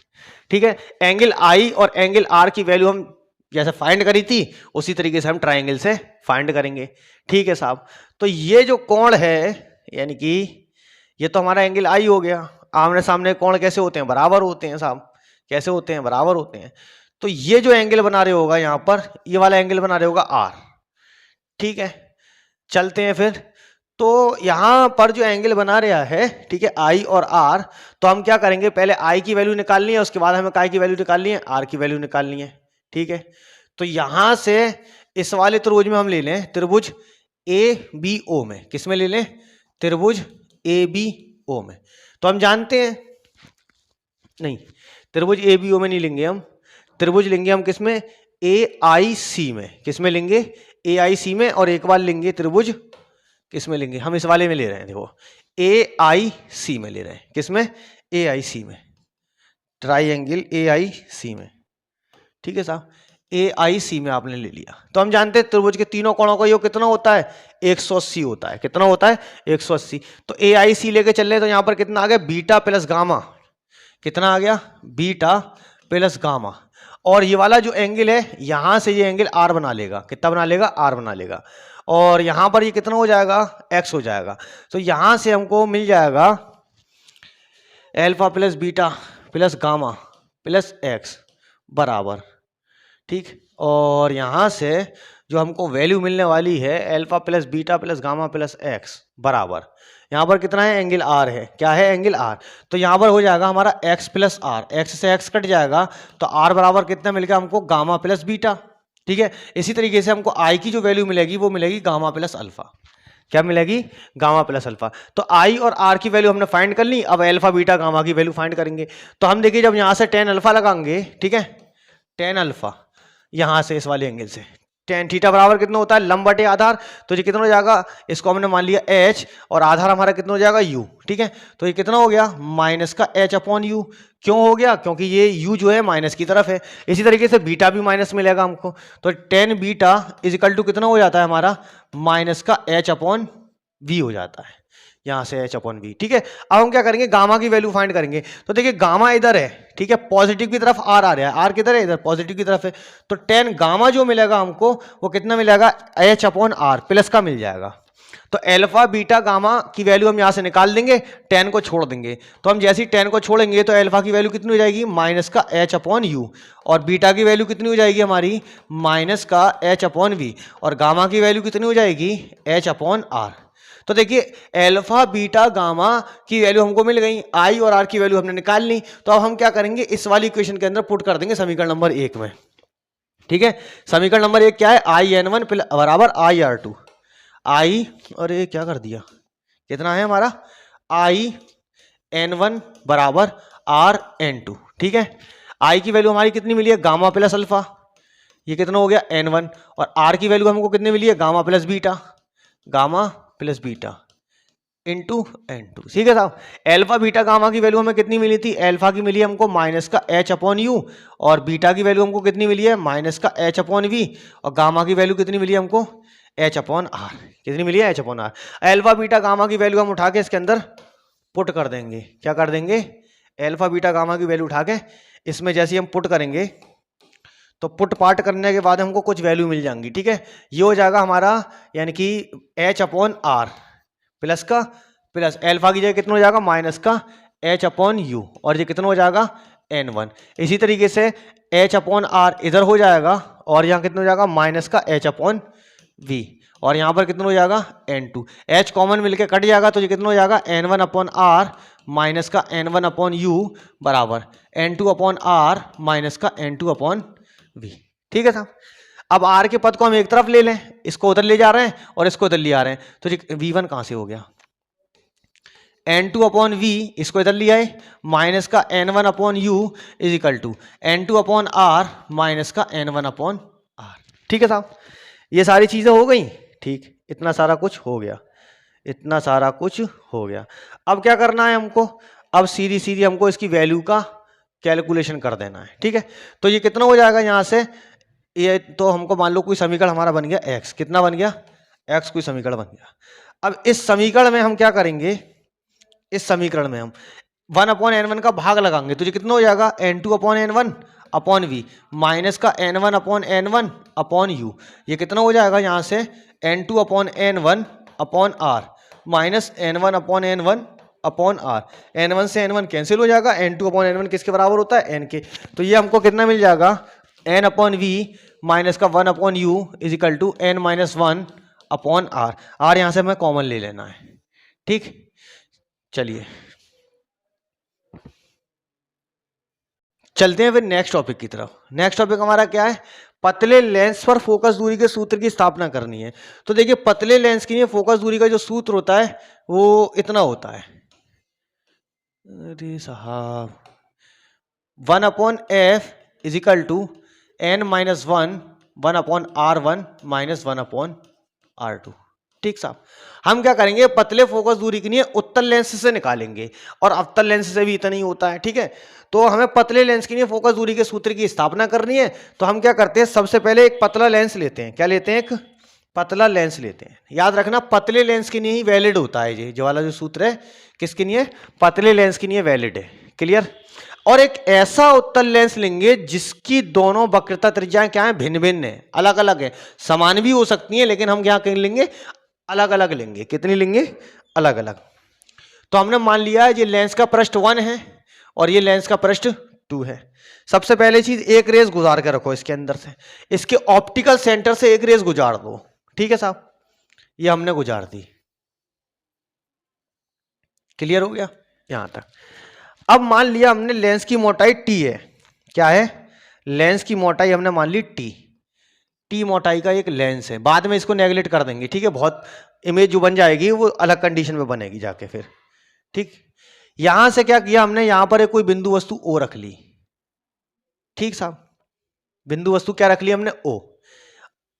ठीक है। एंगल I और एंगल R की वैल्यू हम जैसे फाइंड करी थी उसी तरीके से हम ट्राइंगल से फाइंड करेंगे, ठीक है साहब। तो ये जो कोण है, यानी कि ये तो हमारा एंगल I हो गया। आमने सामने कोण कैसे होते हैं, बराबर होते हैं साहब, कैसे होते हैं, बराबर होते हैं। तो ये जो एंगल बना रहे होगा यहाँ पर, ये वाला एंगल बना रहे होगा R, ठीक है। चलते हैं फिर, तो यहां पर जो एंगल बना रहा है, ठीक है, I और R, तो हम क्या करेंगे, पहले I की वैल्यू निकालनी है, उसके बाद हमें काय की वैल्यू निकालनी है, R की वैल्यू निकालनी है, ठीक है। तो यहां से इस वाले त्रिभुज में हम ले लें, त्रिभुज ABO में, किस में ले लें, त्रिभुज ABO में। तो हम जानते हैं, नहीं त्रिभुज ABO में नहीं लेंगे हम, त्रिभुज लेंगे हम किस में, AIC में। किस में लेंगे, AIC में। और एक बार लेंगे त्रिभुज किस में लेंगे, हम इस वाले में ले रहे हैं, देखो AIC में ले रहे हैं, किस में, AIC में, ट्राइंगल AIC में, ठीक है साहब। AIC में आपने ले लिया। तो हम जानते हैं त्रिभुज के तीनों कोणों का योग कितना होता है, 180 होता है। कितना होता है, 180। तो AIC लेके चल रहे, तो यहां पर कितना आ गया, बीटा प्लस गामा। कितना आ गया, बीटा प्लस गामा। और ये वाला जो एंगल है, यहां से ये एंगल R बना लेगा। कितना बना लेगा, R बना लेगा। और यहां पर ये कितना हो जाएगा, X हो जाएगा। तो यहां से हमको मिल जाएगा alpha plus beta plus gamma plus X बराबर, ठीक। और यहां से जो हमको वैल्यू मिलने वाली है, alpha plus beta plus gamma plus X बराबर, यहां पर कितना है, एंगल R है। क्या है, एंगल R। तो यहां पर हो जाएगा हमारा X प्लस R, X से X कट जाएगा, तो R बराबर कितना मिल गया हमको, गामा प्लस बीटा। ठीक है। इसी तरीके से हमको I की जो वैल्यू मिलेगी वो मिलेगी गामा प्लस अल्फा। क्या मिलेगी, गामा प्लस अल्फा। तो I और R की वैल्यू हमने फाइंड कर ली। अब अल्फा बीटा गामा की वैल्यू फाइंड करेंगे। तो हम देखिए, जब यहां से tan अल्फा लगाएंगे, ठीक है, tan अल्फा यहां से इस वाले एंगल से, tan थीटा बराबर कितना होता है, लंब बटे आधार। तो ये कितना हो जाएगा, इसको हमने मान लिया h, और आधार हमारा कितना हो जाएगा, u। ठीक है। तो ये कितना हो गया, माइनस का h अपॉन यू। क्यों हो गया, क्योंकि ये u जो है माइनस की तरफ है। इसी तरीके से बीटा भी माइनस मिलेगा हमको। तो tan beta is equal to कितना हो जाता है हमारा, माइनस का h अपॉन v हो जाता है, यहां से h अपॉन v। ठीक है। अब हम क्या करेंगे, गामा की वैल्यू फाइंड करेंगे। तो देखिए, गामा इधर है, ठीक है, पॉजिटिव की तरफ R आ रहा है, R किधर है, इधर पॉजिटिव की तरफ है। तो tan गामा जो मिलेगा हमको, वो कितना मिलेगा, h अपॉन R प्लस का मिल जाएगा। तो अल्फा बीटा गामा की वैल्यू हम यहां से निकाल देंगे, tan को छोड़ देंगे। तो हम जैसे ही tan को छोड़ेंगे, तो अल्फा की वैल्यू कितनी हो जाएगी, माइनस का h अपॉन यू। और बीटा की वैल्यू कितनी हो जाएगी हमारी, माइनस का h अपॉन v। और गामा की वैल्यू कितनी हो जाएगी, h अपॉन R। तो देखिए, अल्फा बीटा गामा की वैल्यू हमको मिल गई, आई और आर की वैल्यू हमने निकाल ली। तो अब हम क्या करेंगे, इस वाली इक्वेशन के अंदर पुट कर देंगे समीकरण नंबर 1 में। ठीक है। समीकरण नंबर 1 क्या है, आई एन वन बराबर आई आर टू। आई, और ये क्या कर दिया, कितना है हमारा, आई एन वन बराबर आर एन टू। ठीक है। आई की वैल्यू हमारी कितनी मिली है, गामा प्लस अल्फा, ये कितना हो गया, एन वन। और आर की वैल्यू हमको कितनी मिली है, gamma plus beta, gamma plus beta into N two. ठीक है साहब। अल्फा बीटा गामा की वैल्यू हमें कितनी मिली थी, अल्फा की मिली हमको माइनस का h अपॉन यू, और बीटा की वैल्यू हमको कितनी मिली है, माइनस का h अपॉन वी, और गामा की वैल्यू कितनी मिली है हमको, h अपॉन आर। कितनी मिली है, h upon R. Alpha beta gamma की वैल्यू हम उठा के इसके अंदर पुट कर देंगे। क्या कर देंगे, अल्फा बीटा गामा की वैल्यू उठा के इसमें जैसे ही हम पुट करेंगे, तो पुट पार्ट करने के बाद हमको कुछ वैल्यू मिल जाएंगी। ठीक है। ये हो जाएगा हमारा, यानी कि h अपॉन आर प्लस का प्लस अल्फा की जगह कितना हो जाएगा, माइनस का h अपॉन यू, और ये कितना हो जाएगा, n1। इसी तरीके से h अपॉन आर इधर हो जाएगा, और यहाँ कितना हो जाएगा, माइनस का h अपॉन v, और यहाँ पर कितना हो जाएगा, n2। h कॉमन मिलके कट जाएगा, तो ये कितना हो जाएगा, n1 अपॉन आर माइनस का n1 अपॉन यू बराबर n2 अपॉन आर माइनस का n2 अपॉन v। ठीक है साहब। अब r के पद को हम एक तरफ ले लें, इसको उधर ले जा रहे हैं और इसको इधर ले आ रहे हैं। तो v1 कहां से हो गया, n2 अपॉन v, इसको इधर ले आए, माइनस का n1 upon u is equal to n2 upon r minus का n1 अपॉन r। ठीक है साहब। ये सारी चीजें हो गई। ठीक, इतना सारा कुछ हो गया, इतना सारा कुछ हो गया। अब क्या करना है हमको, अब सीधी सीधी हमको इसकी वैल्यू का कैलकुलेशन कर देना है। ठीक है। तो ये कितना हो जाएगा, यहां से ये, तो हमको मान लो कोई समीकरण हमारा बन गया x, कितना बन गया, x कोई समीकरण बन गया। अब इस समीकरण में हम क्या करेंगे, इस समीकरण में हम 1 अपॉन n1 का भाग लगाएंगे, तो ये कितना हो जाएगा, n2 upon n1 upon v minus का n1 upon n1 upon u। ये कितना हो जाएगा, यहां से n2 upon n1 upon r minus n1 upon n1 upon r। n1 से n1 कैंसिल हो जाएगा, n2 अपॉन n1 किसके बराबर होता है, n के। तो ये हमको कितना मिल जाएगा, n अपॉन v माइनस का 1 upon u is equal to n minus 1 upon r। r यहां से हमें कॉमन ले लेना है। ठीक, चलिए चलते हैं फिर नेक्स्ट टॉपिक की तरफ। नेक्स्ट टॉपिक हमारा क्या है, पतले लेंस पर फोकस दूरी के सूत्र की स्थापना करनी है। तो देखिए, पतले लेंस के लिए फोकस दूरी का जो सूत्र होता है वो इतना होता है, अरे साहब, 1 upon F is equal to n minus 1 1 upon r1 minus 1 upon r2। ठीक साहब। हम क्या करेंगे, पतले फोकस दूरी के लिए उत्तल लेंस से निकालेंगे और अवतल लेंस से भी इतना ही होता है। ठीक है, तो हमें पतले लेंस के लिए फोकस दूरी के सूत्र की स्थापना करनी है। तो हम क्या करते हैं, सबसे पहले एक पतला लेंस लेते हैं। क्या लेते हैं, एक पतला लेंस लेते हैं। याद रखना पतले लेंस के लिए ही वैलिड होता है ये जो वाला जो सूत्र है, किसके लिए, पतले लेंस के लिए वैलिड है। क्लियर। और एक ऐसा उत्तल लेंस लेंगे जिसकी दोनों वक्रता त्रिज्याएं क्या है, भिन्न भिन्न है, अलग अलग है। समान भी हो सकती हैं लेकिन हम क्या लेंगे, अलग अलग लेंगे। कितनी लेंगे, अलग अलग। तो हमने मान लिया है ये लेंस का पृष्ठ 1 है और ये लेंस का पृष्ठ 2 है। सबसे पहले चीज, एक रेस गुजार के रखो इसके अंदर से, इसके ऑप्टिकल सेंटर से एक रेस गुजार दो। ठीक है साहब, ये हमने गुजार दी। क्लियर हो गया यहां तक। अब मान लिया हमने लेंस की मोटाई टी है। क्या है, लेंस की मोटाई हमने मान ली टी। टी मोटाई का एक लेंस है, बाद में इसको नेगलेक्ट कर देंगे। ठीक है, बहुत इमेज जो बन जाएगी वो अलग कंडीशन में बनेगी जाके फिर। ठीक, यहां से क्या किया हमने, यहां पर एक कोई बिंदु वस्तु ओ रख ली। ठीक साहब, बिंदु वस्तु क्या रख ली हमने, ओ।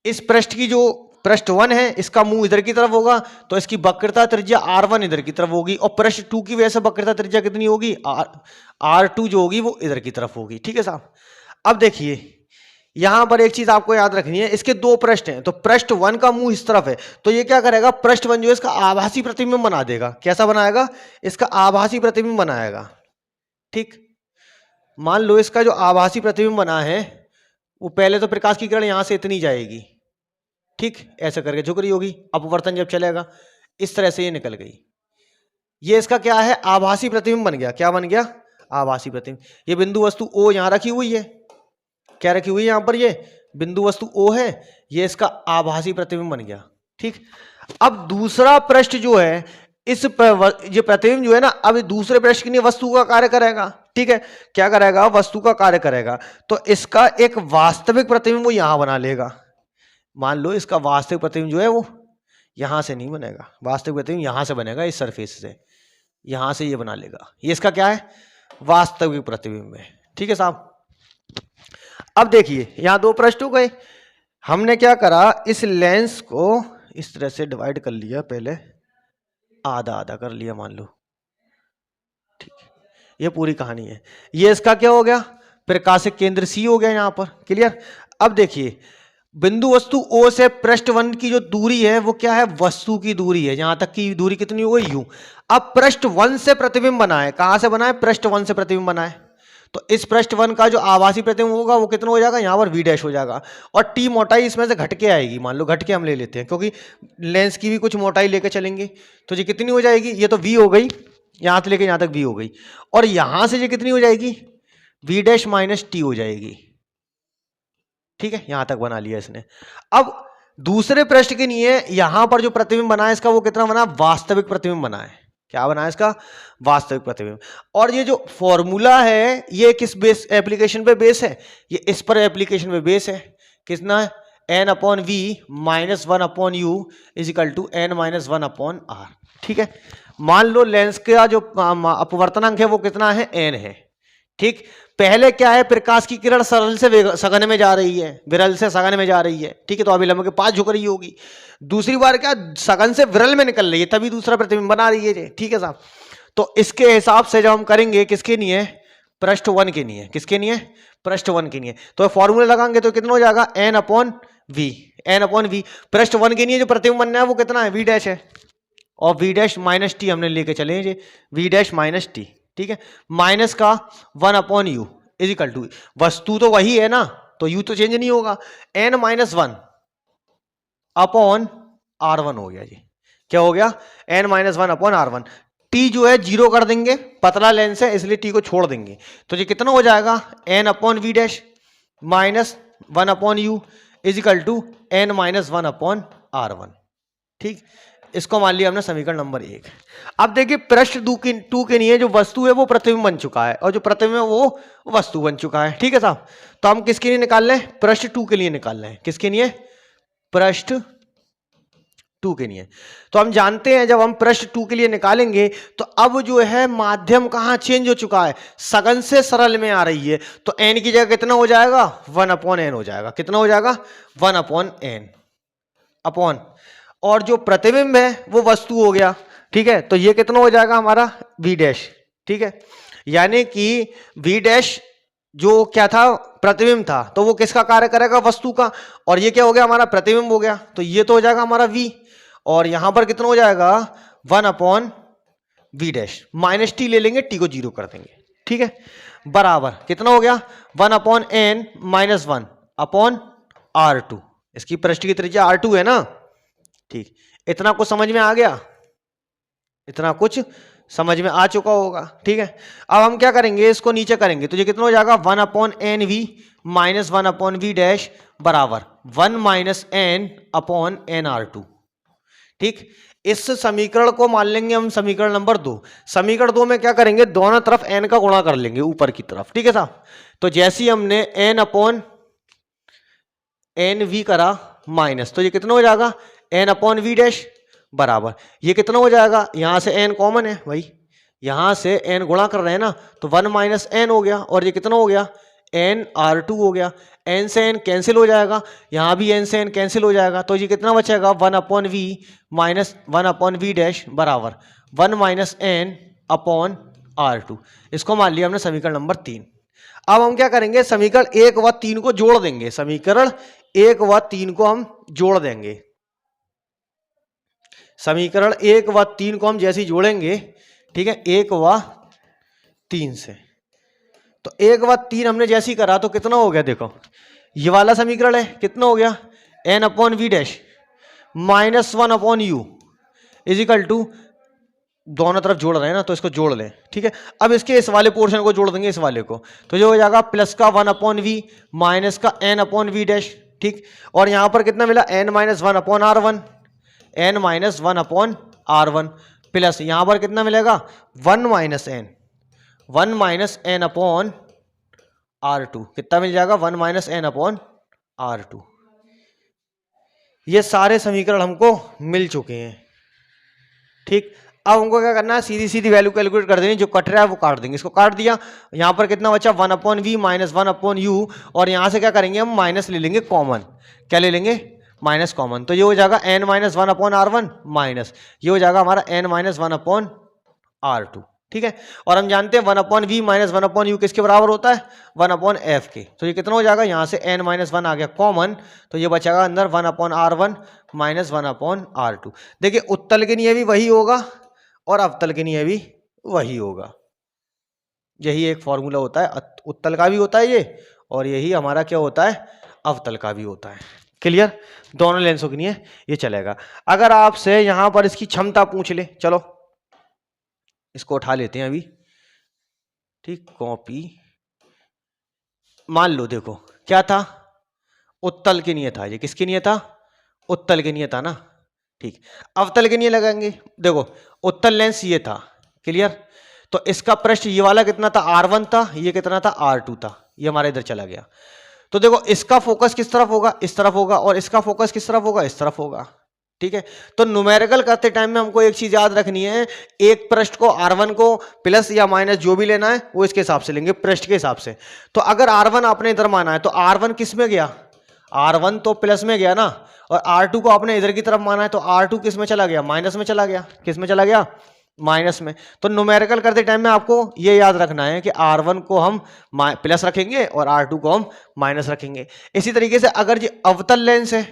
इस पृष्ठ की जो पृष्ठ 1 है इसका मुंह इधर की तरफ होगा तो इसकी वक्रता त्रिज्या R1 इधर की तरफ होगी, और पृष्ठ 2 की वजह से वक्रता त्रिज्या कितनी होगी, R2 जो होगी वो इधर की तरफ होगी। ठीक है साहब। अब देखिए यहां पर एक चीज आपको याद रखनी है, इसके दो पृष्ठ हैं, तो पृष्ठ 1 का मुंह इस तरफ है, तो ये क्या करेगा, पृष्ठ 1 जो है इसका आभासी प्रतिबिंब बना देगा। कैसा बनाएगा, इसका आभासी प्रतिबिंब बनाएगा। ठीक, मान लो इसका जो आभासी प्रतिबिंब बना है वो पहले तो प्रकाश की किरण यहां से इतनी जाएगी। ठीक, ऐसे करके झुक रही होगी, अपवर्तन जब चलेगा इस तरह से ये निकल गई। ये इसका क्या है, आभासी प्रतिबिंब बन गया। क्या बन गया, आभासी प्रतिबिंब। ये बिंदु वस्तु ओ यहां रखी हुई है, क्या रखी हुई है यहां पर, ये बिंदु वस्तु ओ है, ये इसका आभासी प्रतिबिंब बन गया। ठीक, अब दूसरा पृष्ठ जो है, इस ये प्रतिबिंब जो है ना, अब दूसरे पृष्ठ के लिए वस्तु का कार्य करेगा। ठीक है, क्या करेगा, वस्तु का कार्य करेगा। तो इसका एक वास्तविक प्रतिबिंब वो यहां बना लेगा। मान लो इसका वास्तविक प्रतिबिंब जो है वो यहां से नहीं बनेगा, वास्तविक प्रतिबिंब यहां से बनेगा, इस सरफेस से, यहां से ये बना लेगा। ये इसका क्या है, वास्तविक प्रतिबिंब है। ठीक है साहब। अब देखिए यहां दो पृष्ठ हो गए, हमने क्या करा, इस लेंस को इस तरह से डिवाइड कर लिया, पहले आधा आधा कर लिया मान लो। ठीक, ये पूरी कहानी है। ये इसका क्या हो गया, प्रकाशिक केंद्र सी हो गया यहां पर। क्लियर। अब देखिए बिंदु वस्तु O से पृष्ठ 1 की जो दूरी है वो क्या है, वस्तु की दूरी है, यहां तक की दूरी कितनी हो गई, U। अब पृष्ठ 1 से प्रतिबिंब बना है, कहां से बना है, पृष्ठ 1 से प्रतिबिंब बना है, तो इस पृष्ठ 1 का जो आभासी प्रतिबिंब होगा वो कितना हो जाएगा, यहां पर V डैश हो जाएगा, और T मोटाई इसमें से घट के आएगी। मान लो घट के हम ले लेते हैं क्योंकि लेंस की भी कुछ मोटाई लेके चलेंगे, तो ये कितनी हो जाएगी, ये तो V हो गई, यहां से लेके यहां तक V हो गई, और यहां से ये कितनी हो जाएगी, V डैश माइनस T हो जाएगी। ठीक है, यहां तक बना लिया इसने। अब दूसरे पृष्ठ के लिए यहां पर जो प्रतिबिंब बना है इसका वो कितना बना, वास्तविक प्रतिबिंब बना है। क्या बना है इसका, वास्तविक प्रतिबिंब। और ये जो फॉर्मूला है ये किस बेस एप्लीकेशन पे बेस है, ये इस पर एप्लीकेशन पे बेस है। कितना है, n upon V minus 1 upon you is equal to n minus 1 upon R. ठीक है, मान लो लेंस का जो अपवर्तनांक है वो कितना है, n है। ठीक, पहले क्या है, प्रकाश की किरण सरल से सघन में जा रही है, विरल से सघन में जा रही है। ठीक है, तो अभिलंब के पास झुक रही होगी। दूसरी बार क्या, सघन से विरल में निकल रही है, तभी दूसरा प्रतिबिंब बना रही है। ठीक है साहब, तो इसके हिसाब से जब हम करेंगे किसके लिए, पृष्ठ 1 के लिए, किसके लिए, पृष्ठ 1 के लिए, तो फॉर्मूला लगाएंगे तो कितना हो जाएगा, n upon V, n upon V. पृष्ठ 1 के लिए जो प्रतिबिंब बनना है वो कितना है, V डैश है, और V डैश माइनस टी हमने लेके चले, V डैश माइनस टी। ठीक है, माइनस का 1 upon you is equal to, वस्तु तो वही है ना, तो यू तो चेंज नहीं होगा, n माइनस 1 अपॉन R1 हो गया जी। क्या हो गया, n minus 1 upon R1। T जो है 0 कर देंगे, पतला लेंस है इसलिए टी को छोड़ देंगे, तो ये कितना हो जाएगा, n upon v dash minus 1 upon you is equal to n minus 1 upon R1। ठीक, इसको मान लिया हमने समीकरण नंबर 1। अब देखिए पृष्ठ 2 के लिए जो वस्तु है वो प्रतिबिंब बन चुका है, और जो प्रतिबिंब है वो वस्तु बन चुका है। ठीक है साहब, तो हम किसके लिए निकाल लें, पृष्ठ 2 के लिए निकाल लें। किसके लिए, पृष्ठ 2 के लिए। तो हम जानते हैं जब हम पृष्ठ 2 के लिए निकालेंगे तो अब जो है माध्यम कहां चेंज हो चुका है, सघन से सरल में आ रही है, तो n की जगह कितना हो जाएगा, 1 अपॉन n हो जाएगा। कितना हो जाएगा, 1 अपॉन n अपॉन, और जो प्रतिबिंब है वो वस्तु हो गया, ठीक है। तो ये कितना हो जाएगा हमारा v डैश, ठीक है। यानी कि v डैश जो क्या था, प्रतिबिंब था, तो वो किसका कार्य करेगा, वस्तु का, और ये क्या हो गया हमारा, प्रतिबिंब हो गया। तो ये तो हो जाएगा हमारा v, और यहां पर कितना हो जाएगा 1/v डैश, माइनस टी ले लेंगे, टी को 0 कर देंगे, ठीक है। बराबर कितना हो गया 1/n - 1/r2। इसकी पृष्ठ की त्रिज्या r2 है ना, ठीक। इतना कुछ समझ में आ गया, इतना कुछ समझ में आ चुका होगा, ठीक है। अब हम क्या करेंगे, इसको नीचे करेंगे, तो ये कितना हो जाएगा 1/nv - 1/v डैश बराबर 1 - n/nr2, ठीक। इस समीकरण को मान लेंगे हम समीकरण नंबर 2। समीकरण 2 में क्या करेंगे, दोनों तरफ n का गुणा कर लेंगे ऊपर की तरफ, ठीक है साहब। तो जैसे ही हमने n/nv करा माइनस, तो ये कितना हो जाएगा n/v डैश बराबर, ये कितना हो जाएगा, यहां से n कॉमन है भाई, यहां से n गुणा कर रहे हैं ना, तो 1 - n हो गया, और ये कितना हो गया nr2 हो गया। n से n कैंसिल हो जाएगा, यहां भी n से n कैंसिल हो जाएगा, तो ये कितना बचेगा 1/v माइनस 1/v डैश बराबर 1 - n/r2। इसको मान लिया हमने समीकरण नंबर 3। अब हम क्या करेंगे, समीकरण 1 व 3 को जोड़ देंगे, समीकरण 1 व 3 को हम जोड़ देंगे। समीकरण 1 व 3 को हम जैसे ही जोड़ेंगे, ठीक है, 1 व 3 से, तो 1 व 3 हमने जैसे ही करा तो कितना हो गया, देखो ये वाला समीकरण है, कितना हो गया n/v dash minus 1/u is equal to, दोनों तरफ जोड़ रहे हैं ना, तो इसको जोड़ लें, ठीक है। अब इसके इस वाले पोर्शन को जोड़ देंगे इस वाले को, तो ये हो जाएगा प्लस का 1/v माइनस का n/v डैश, ठीक। और यहां पर कितना मिला n - 1/r1, n - 1/r1 plus यहां पर कितना मिलेगा 1 - n/r2, कितना मिल जाएगा 1 - n/r2। ये सारे समीकरण हमको मिल चुके हैं, ठीक। अब हमको क्या करना है, सीधी सीधी वैल्यू कैलकुलेट कर देनी, जो कट रहा है वो काट देंगे, इसको काट दिया, यहां पर कितना बचा 1/v माइनस 1/u, और यहां से क्या करेंगे हम माइनस ले लेंगे कॉमन, क्या ले लेंगे माइनस कॉमन, तो ये हो जाएगा n - 1/r1 माइनस ये हो जाएगा हमारा n - 1/r2, ठीक है। और हम जानते हैं 1/v माइनस 1/u किसके बराबर होता है 1/f के, तो ये कितना हो जाएगा, यहां से n - 1 आ गया कॉमन, तो ये बचेगा अंदर 1/r1 माइनस 1/r2। देखिए उत्तल के लिए भी वही होगा और अवतल के लिए भी वही होगा, यही एक फॉर्मूला होता है, उत्तल का भी होता है ये, और यही हमारा क्या होता है अवतल का भी होता है। क्लियर, दोनों लेंसों के लिए ये चलेगा। अगर आपसे यहां पर इसकी क्षमता पूछ ले, चलो इसको उठा लेते हैं अभी, ठीक, कॉपी, मान लो देखो क्या था, उत्तल के लिए था, ये किसके लिए था उत्तल के लिए था ना, ठीक। अवतल के लिए लगाएंगे, देखो उत्तल लेंस ये था, क्लियर। तो इसका पृष्ठ ये वाला कितना था R1 था, ये कितना था R2 था, ये हमारे इधर चला गया। तो देखो इसका फोकस किस तरफ होगा, इस तरफ होगा, और इसका फोकस किस तरफ होगा, इस तरफ होगा, ठीक है। तो न्यूमेरिकल करते टाइम में हमको एक चीज याद रखनी है, एक पृष्ठ को R1 को प्लस या माइनस जो भी लेना है वो इसके हिसाब से लेंगे, पृष्ठ के हिसाब से। तो अगर R1 आपने इधर माना है तो R1 किस में गया, R1 तो प्लस में गया ना, और R2 को आपने इधर की तरफ माना है तो R2 किस में चला गया, माइनस में चला गया, किस में चला गया माइनस में। तो न्यूमेरिकल करते टाइम में आपको ये याद रखना है कि R1 को हम प्लस रखेंगे और R2 को हम माइनस रखेंगे। इसी तरीके से अगर ये अवतल लेंस है,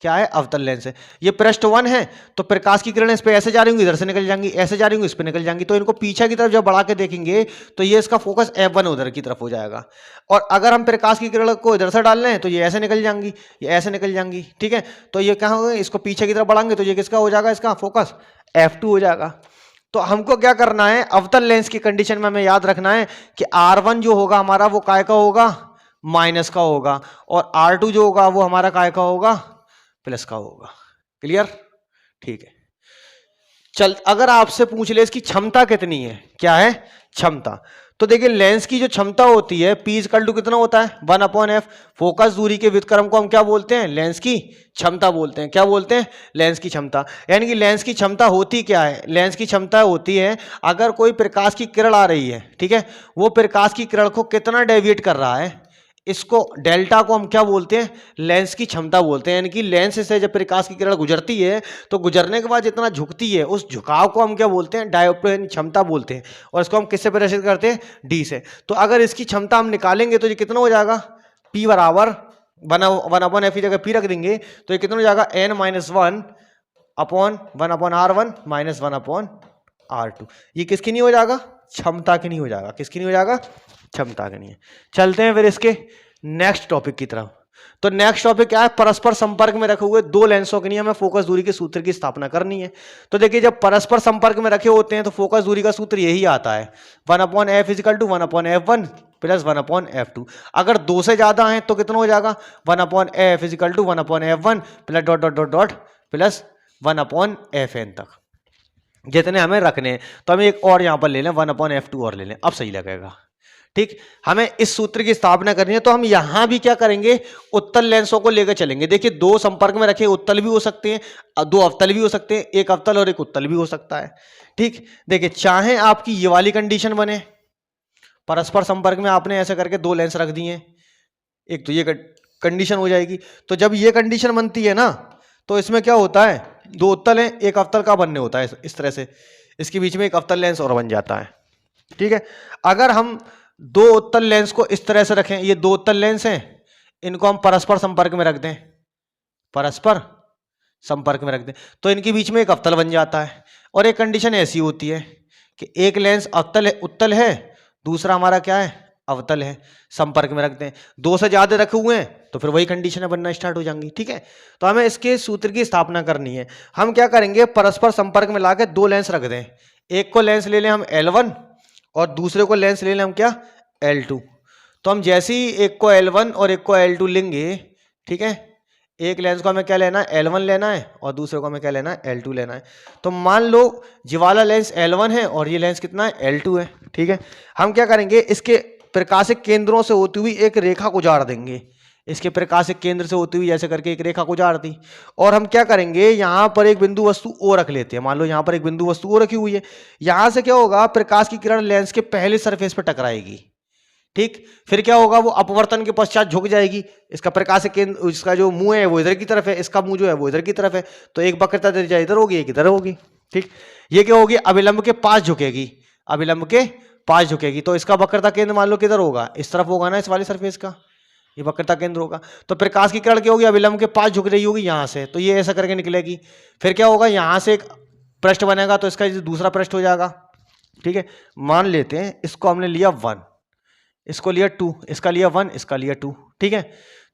क्या है अवतल लेंस है, ये पृष्ठ 1 है, तो प्रकाश की किरणें इस पे ऐसे जा रही होंगी, इधर से निकल जाएंगी, ऐसे जा रही होंगी, इस पे निकल जाएंगी, तो इनको पीछे की तरफ जब बढ़ा के देखेंगे तो ये इसका फोकस F1 उधर की तरफ हो जाएगा। और अगर हम प्रकाश की किरण को इधर से डाल रहे हैं तो ये ऐसे निकल जाएंगी, ये ऐसे निकल जाएंगी, ठीक है। तो ये क्या होगा, इसको पीछे की तरफ बढ़ाएंगे तो ये किसका हो जाएगा, इसका फोकस F2 हो जाएगा। तो हमको क्या करना है, अवतल लेंस की कंडीशन में हमें याद रखना है कि R1 जो होगा हमारा वो काय का होगा, माइनस का होगा, और R2 जो होगा वो हमारा काय का होगा, प्लस का होगा। क्लियर, ठीक है। चल अगर आपसे पूछ ले इसकी क्षमता कितनी है, क्या है क्षमता, तो देखिए लेंस की जो क्षमता होती है P इक्वल टू कितना होता है 1/f, फोकस दूरी के व्युत्क्रम को हम क्या बोलते हैं, लेंस की क्षमता बोलते हैं, क्या बोलते हैं, लेंस की क्षमता। यानी कि लेंस की क्षमता होती क्या है, लेंस की क्षमता होती है अगर कोई प्रकाश की किरण आ रही है, ठीक है, वो प्रकाश की किरण को कितना डेविएट कर रहा है, इसको डेल्टा को हम क्या बोलते हैं, लेंस की क्षमता बोलते हैं। यानी कि लेंस से जब प्रकाश की किरण गुजरती है तो गुजरने के बाद जितना झुकती है उस झुकाव को हम क्या बोलते हैं, डायोप्टर क्षमता बोलते हैं। और इसको हम किससे प्रदर्शित करते हैं, डी से। तो अगर इसकी क्षमता हम निकालेंगे तो ये कितना हो जाएगा, P बराबर 1/f की जगह P रख देंगे तो ये कितना हो जाएगा, n-1/1/r1 - 1/r2। ये किसकी नहीं हो जाएगा, क्षमता की नहीं हो जाएगा। किसकी नहीं हो जाएगा, क्षमता की नहीं है। चलते हैं फिर इसके नेक्स्ट टॉपिक की तरफ। तो नेक्स्ट टॉपिक क्या है, परस्पर संपर्क में रखे हुए दो लेंसों के लिए हमें फोकस दूरी के सूत्र की स्थापना करनी है। तो देखिए जब परस्पर संपर्क में रखे होते हैं तो फोकस दूरी का सूत्र यही आता है, 1/f = 1/f1 + 1/f2। अगर दो से ज्यादा है तो कितना हो जाएगा, 1/f = 1/f1 + 1/fn तक, जितने हमें रखने हैं। तो हमें एक और यहां पर ले लें, 1/f2 और ले लें, अब सही लगेगा। ठीक, हमें इस सूत्र की स्थापना करनी है। तो हम यहां भी क्या करेंगे, उत्तल लेंसों को लेकर चलेंगे। देखिए दो संपर्क में रखे उत्तल भी हो सकते हैं, दो अवतल भी हो सकते हैं, एक अवतल और एक उत्तल भी हो सकता है। ठीक, देखिए चाहे आपकी ये वाली कंडीशन बने, परस्पर संपर्क में आपने ऐसे करके दो लेंस रख दिए, एक तो ये कंडीशन हो जाएगी। तो जब ये कंडीशन बनती है ना तो इसमें क्या होता है, दो उत्तल हैं, एक अवतल का बनने होता है इस तरह से, इसके बीच में एक अवतल लेंस और बन जाता है। ठीक है, अगर हम दो उत्तल लेंस को इस तरह से रखें, ये दो उत्तल लेंस हैं, इनको हम परस्पर संपर्क में रख दें, परस्पर संपर्क में रख दें, तो इनके बीच में एक अवतल बन जाता है। और एक कंडीशन ऐसी होती है कि एक लेंस अवतल है, उत्तल है, दूसरा हमारा क्या है, अवतल है, संपर्क में रख दें। दो से ज्यादा रखे हुए हैं तो फिर वही कंडीशन बनना स्टार्ट हो जाएंगी। ठीक है, तो हमें इसके सूत्र की स्थापना करनी है। हम क्या करेंगे, परस्पर संपर्क में लाके दो लेंस रख दें, एक को लेंस ले लें हम L1 और दूसरे को लेंस ले लें हम क्या, L2। तो हम जैसे ही एक को L1 और एक को L2 लेंगे, ठीक है, एक लेंस को हमें क्या लेना है, L1 लेना है और दूसरे को हमें क्या लेना है, L2 लेना है। तो मान लो ये वाला लेंस L1 है और ये लेंस कितना है, L2 है। ठीक है, हम क्या करेंगे, इसके प्रकाशिक केंद्रों से होती हुई एक रेखा को उजाड़ देंगे, इसके प्रकाशिक केंद्र से होती हुई ऐसे करके एक रेखा को उजाड़ दी। और हम क्या करेंगे, यहां पर एक बिंदु वस्तु ओ रख लेते हैं। मान लो यहां पर एक बिंदु वस्तु ओ रखी हुई है, यहां से क्या होगा, प्रकाश की किरण लेंस के पहले सरफेस पर टकराएगी। ठीक, फिर क्या होगा, वो अपवर्तन के पश्चात झुक जाएगी, इसका प्रकाशिक केंद्र, इसका जो मुंह है वो इधर की तरफ है, इसका मुंह जो है वो इधर की तरफ है, तो एक वक्रता त्रिज्या इधर होगी, एक इधर होगी। ठीक, ये क्या होगी, अभिलंब के पास झुकेगी, अभिलंब के पास झुकेगी। तो इसका वक्रता केंद्र मान लो किधर होगा, इस तरफ होगा ना, इस वाली सरफेस का ये वक्रता केंद्र होगा। तो प्रकाश की किरण क्या होगी, अभिलंब के पास झुक रही होगी यहां से, तो ये ऐसा करके निकलेगी। फिर क्या होगा, यहां से एक पृष्ठ बनेगा तो इसका दूसरा पृष्ठ हो जाएगा। ठीक है, मान लेते हैं इसको हमने लिया 1, इसको लिया 2, इसका लिया 1, इसका लिया 2। ठीक है,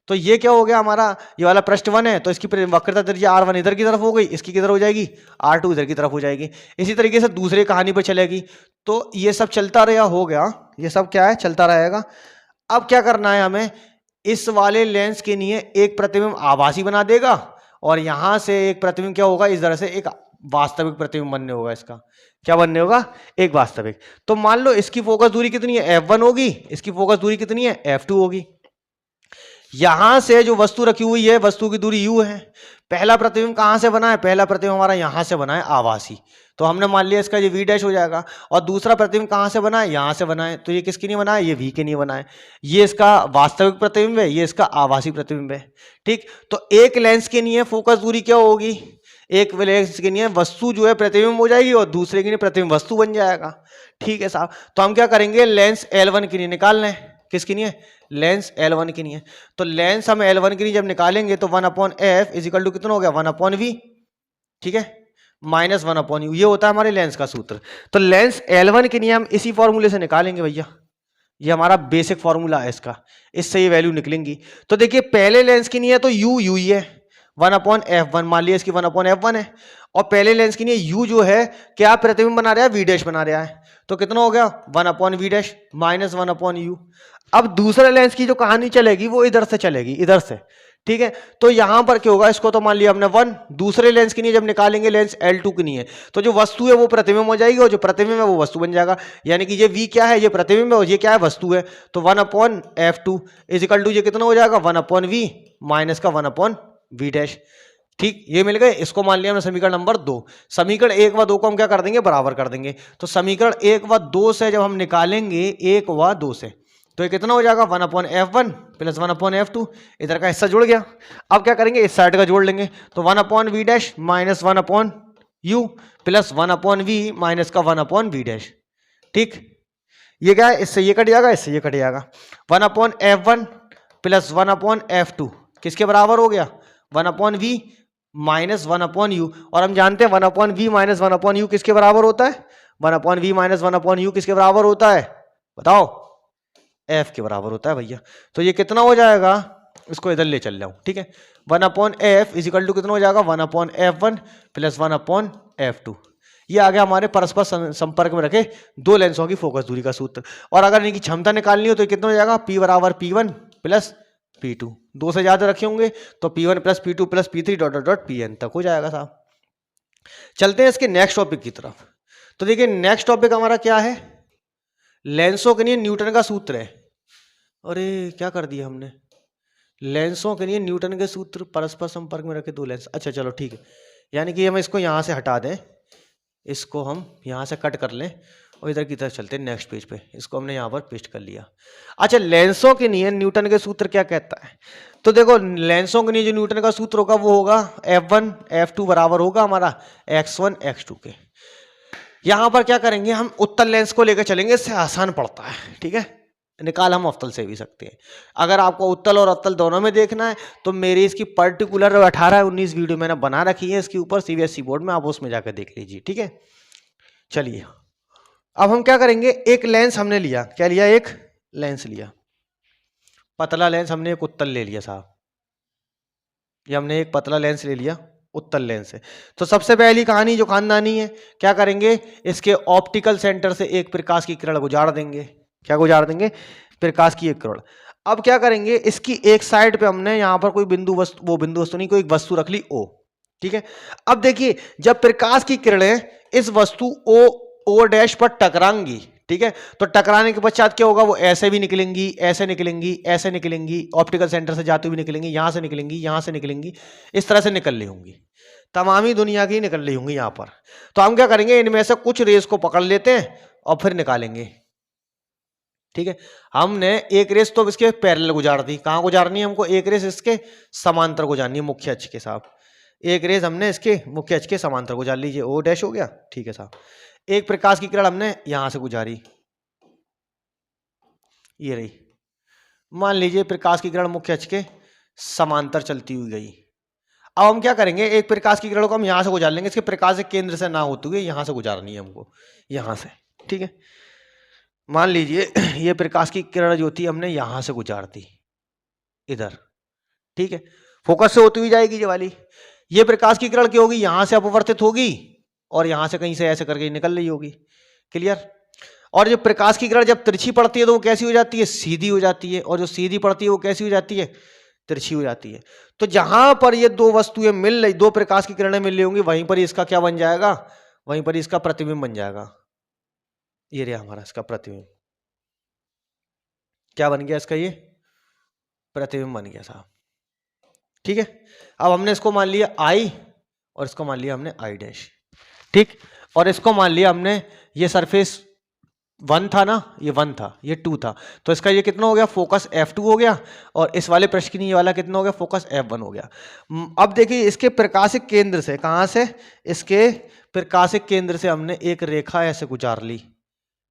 तो ये क्या हो गया हमारा, ये वाला पृष्ठ 1 है तो इसकी वक्रता त्रिज्या R1 इधर की तरफ हो गई, इसकी किधर हो जाएगी, R2 इधर की तरफ हो जाएगी। इसी तरीके से दूसरी कहानी पर चलेगी। तो ये सब चलता रहा, हो गया ये सब क्या है, चलता रहेगा। अब क्या करना है हमें, इस वाले लेंस के लिए एक प्रतिबिंब आभासी बना देगा और यहां से एक प्रतिबिंब क्या होगा, इस तरह से एक वास्तविक प्रतिबिंब बनने होगा। इसका क्या बनने होगा, एक वास्तविक। तो मान लो इसकी फोकस दूरी कितनी है, F1 होगी, इसकी फोकस दूरी कितनी है, F2 होगी। यहां से जो वस्तु रखी हुई है, वस्तु की दूरी U है। पहला प्रतिबिंब कहां से बना है, पहला प्रतिबिंब हमारा यहां से बना है, आभासी, तो हमने मान लिया इसका ये V' हो जाएगा। और दूसरा प्रतिबिंब कहां से बना है, यहां से बना है, तो ये किसकी नहीं बना है, ये V के नहीं बना है। ये इसका वास्तविक प्रतिबिंब है, ये इसका आभासी प्रतिबिंब है। ठीक, तो एक लेंस के लिए फोकस दूरी क्या होगी, एक लेंस के लिए वस्तु जो है प्रतिबिंब हो जाएगी और दूसरे के लिए प्रतिबिंब वस्तु बन जाएगा। ठीक है साहब, तो हम क्या करेंगे, लेंस L1 के लिए निकाल लें, किसके लिए, लेंस L1 के लिए। तो लेंस हम L1 के लिए जब निकालेंगे तो 1/f = कितना हो गया, 1/v। ठीक है, -1/u, ये होता है हमारे लेंस का सूत्र। तो लेंस L1 के लिए हम इसी फॉर्मूले से निकालेंगे भैया, ये हमारा बेसिक फॉर्मूला है इसका, इससे ये वैल्यू निकलेंगी। तो देखिए पहले लेंस के लिए तो u ही है, 1/f1 मान लिया इसकी 1/f1 है। और पहले लेंस के लिए u जो है क्या प्रतिबिंब बना रहा है, V' बना रहा है, तो कितना हो गया, 1/v' -1/u। अब दूसरे लेंस की जो कहानी चलेगी वो इधर से चलेगी, इधर से। ठीक है, तो यहां पर क्या होगा, इसको तो मान लिया हमने 1, दूसरे लेंस के लिए जब निकालेंगे लेंस L2 के लिए, तो जो वस्तु है वो प्रतिबिंब हो जाएगी और जो प्रतिबिंब है वो वस्तु बन जाएगा। यानी कि ये V क्या है, ये प्रतिबिंब है और ये क्या है, वस्तु है। तो 1/f2 = ये कितना हो जाएगा, 1/v माइनस का 1/v'। ठीक, ये मिल गए। इसको मान लिया हमने समीकरण नंबर 2। समीकरण 1 व 2 को हम क्या कर देंगे, बराबर कर देंगे। तो समीकरण 1 व 2 से जब हम निकालेंगे, 1 व 2 से, तो ये कितना हो जाएगा 1/f1 प्लस 1/f2, इधर का हिस्सा जुड़ गया। अब क्या करेंगे, इस साइड का जोड़ लेंगे, तो 1/v dash minus 1/u plus 1/v minus का 1/v डैश। ठीक, ये क्या है, इससे ये कट जाएगा, इससे ये कट जाएगा। 1/f1 प्लस 1/f2 किसके बराबर हो गया, 1/v माइनस 1/u। और हम जानते हैं 1/v माइनस 1/u किसके बराबर होता है, 1/v माइनस 1/u किसके बराबर होता है, बताओ, f के बराबर होता है भैया। तो ये कितना हो जाएगा, इसको इधर ले चल रहा हूं, ठीक है। 1/f इजिकल टू कितना हो जाएगा, 1/f1 प्लस 1/f2। ये आ गया हमारे परस्पर संपर्क में रखे दो लेंसों की फोकस दूरी का सूत्र। और अगर इनकी क्षमता निकालनी हो तो कितना हो जाएगा, p बराबर p1 प्लस p2। दो से ज्यादा रखे होंगे तो p1 plus p2 plus p3 dot dot dot pn तक हो जाएगा साहब। चलते हैं इसके नेक्स्ट टॉपिक की तरफ। तो देखिए नेक्स्ट टॉपिक हमारा क्या है, लेंसों के लिए न्यूटन का सूत्र है। अरे क्या कर दिया हमने, लेंसों के लिए न्यूटन के सूत्र, परस्पर संपर्क में रखे दो लेंस। अच्छा चलो ठीक है, यानी कि हम इसको यहाँ से हटा दें, इसको हम यहाँ से कट कर लें और इधर की तरफ चलते हैं नेक्स्ट पेज पे। इसको हमने यहाँ पर पेस्ट कर लिया। अच्छा, लेंसों के लिए न्यूटन के सूत्र क्या कहता है, तो देखो लेंसों के लिए जो न्यूटन का सूत्र होगा वो होगा F1 F2 बराबर होगा हमारा x1 x2 के। यहां पर क्या करेंगे, हम उत्तल लेंस को लेकर चलेंगे, इससे आसान पड़ता है, ठीक है। निकाल हम अवतल से भी सकते हैं। अगर आपको उत्तल और अवतल दोनों में देखना है तो मेरी इसकी पर्टिकुलर 18-19 वीडियो मैंने बना रखी है इसके ऊपर CBSE बोर्ड में, आप उसमें जाकर देख लीजिए, ठीक है। चलिए अब हम क्या करेंगे, एक लेंस हमने लिया, क्या लिया, एक लेंस लिया, पतला लेंस हमने एक उत्तल ले लिया साहब, ये हमने एक पतला लेंस ले लिया उत्तल लेंस है। तो सबसे पहली कहानी जो खानदानी है, क्या करेंगे, इसके ऑप्टिकल सेंटर से एक प्रकाश की किरण गुजार देंगे। क्या गुजार देंगे, प्रकाश की एक किरण। अब क्या करेंगे, इसकी एक साइड पे हमने यहां पर कोई बिंदु वस्तु, वो बिंदु वस्तु नहीं, कोई एक वस्तु रख ली O, ठीक है। अब देखिए जब प्रकाश की किरणें इस वस्तु O डैश पर टकराएंगी, ठीक है, तो टकराने के पश्चात क्या होगा, वो ऐसे भी निकलेंगी, ऐसे निकलेंगी, ऐसे निकलेंगी, ऑप्टिकल सेंटर से जाती हुई निकलेंगी, यहां से निकलेंगी, यहां से निकलेंगी, इस तरह से निकल रही होंगी, तमामी दुनिया की निकल रही होंगी यहां पर। तो हम क्या करेंगे, इनमें से कुछ रेस को पकड़ लेते हैं और फिर निकालेंगे, ठीक है। हमने एक रेस तो इसके पैरेलल गुजार दी, कहां गुजारनी है हमको, एक रेस इसके समांतर गुजारनी है, मुख्य अक्ष के साथ। एक रेस हमने इसके मुख्य अक्ष के समांतर गुजार लीजिए, O डैश हो गया, ठीक है साहब। एक प्रकाश की किरण हमने यहां से गुजारी, ये रही, मान लीजिए प्रकाश की किरण मुख्य अक्ष के समांतर चलती हुई गई। अब हम क्या करेंगे, एक प्रकाश की किरण को हम यहां से गुजार लेंगे, इसके प्रकाश के केंद्र से ना होते हुए यहां से गुजारनी है हमको, यहां से, ठीक है। मान लीजिए ये प्रकाश की किरण जो थी हमने यहां से गुजार दी इधर, ठीक है, फोकस से होती हुई जाएगी ये वाली। ये प्रकाश की किरण क्या होगी, यहां से अपवर्तित होगी और यहां से कहीं से ऐसे करके निकल रही होगी, क्लियर। और जो प्रकाश की किरण जब तिरछी पड़ती है तो वो कैसी हो जाती है, सीधी हो जाती है, और जो सीधी पड़ती है वो कैसी हो जाती है, तिरछी हो जाती है। तो जहां पर ये दो वस्तुएं मिल रही, दो प्रकाश की किरणें मिल रही होंगी, वहीं पर इसका क्या बन जाएगा, वहीं पर इसका प्रतिबिंब बन जाएगा। ये रहा हमारा इसका प्रतिबिंब, क्या बन गया इसका, ये प्रतिबिंब बन गया साहब, ठीक है। अब हमने इसको मान लिया I और इसको मान लिया हमने I डैश, ठीक। और इसको मान लिया हमने, ये सरफेस 1 था ना, ये 1 था, ये 2 था, तो इसका ये कितना हो गया, फोकस F2 हो गया, और इस वाले पृष्ठ की ये वाला कितना हो गया, फोकस F1 हो गया। अब देखिए इसके प्रकाशिक केंद्र से, कहां से, इसके प्रकाशिक केंद्र से हमने एक रेखा ऐसे गुजार ली,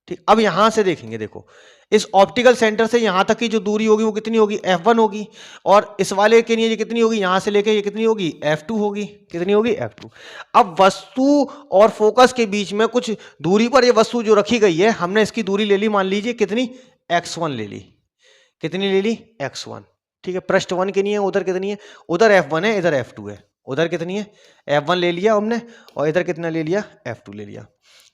ठीक। अब यहां से देखेंगे, देखो इस ऑप्टिकल सेंटर से यहां तक की जो दूरी होगी वो कितनी होगी, F1 होगी, और इस वाले के लिए ये कितनी होगी, यहां से लेके ये कितनी होगी, F2 होगी, कितनी होगी, F2। अब वस्तु और फोकस के बीच में कुछ दूरी पर ये वस्तु जो रखी गई है, हमने इसकी दूरी ले ली, मान लीजिए कितनी, x1 ले ली, कितनी ले ली, x1, ठीक है। पृष्ठ 1 कितनी है, उधर कितनी है, उधर F1 है, इधर F2 है, उधर कितनी है, F1 ले लिया हमने, और इधर कितना ले लिया, F2 ले लिया।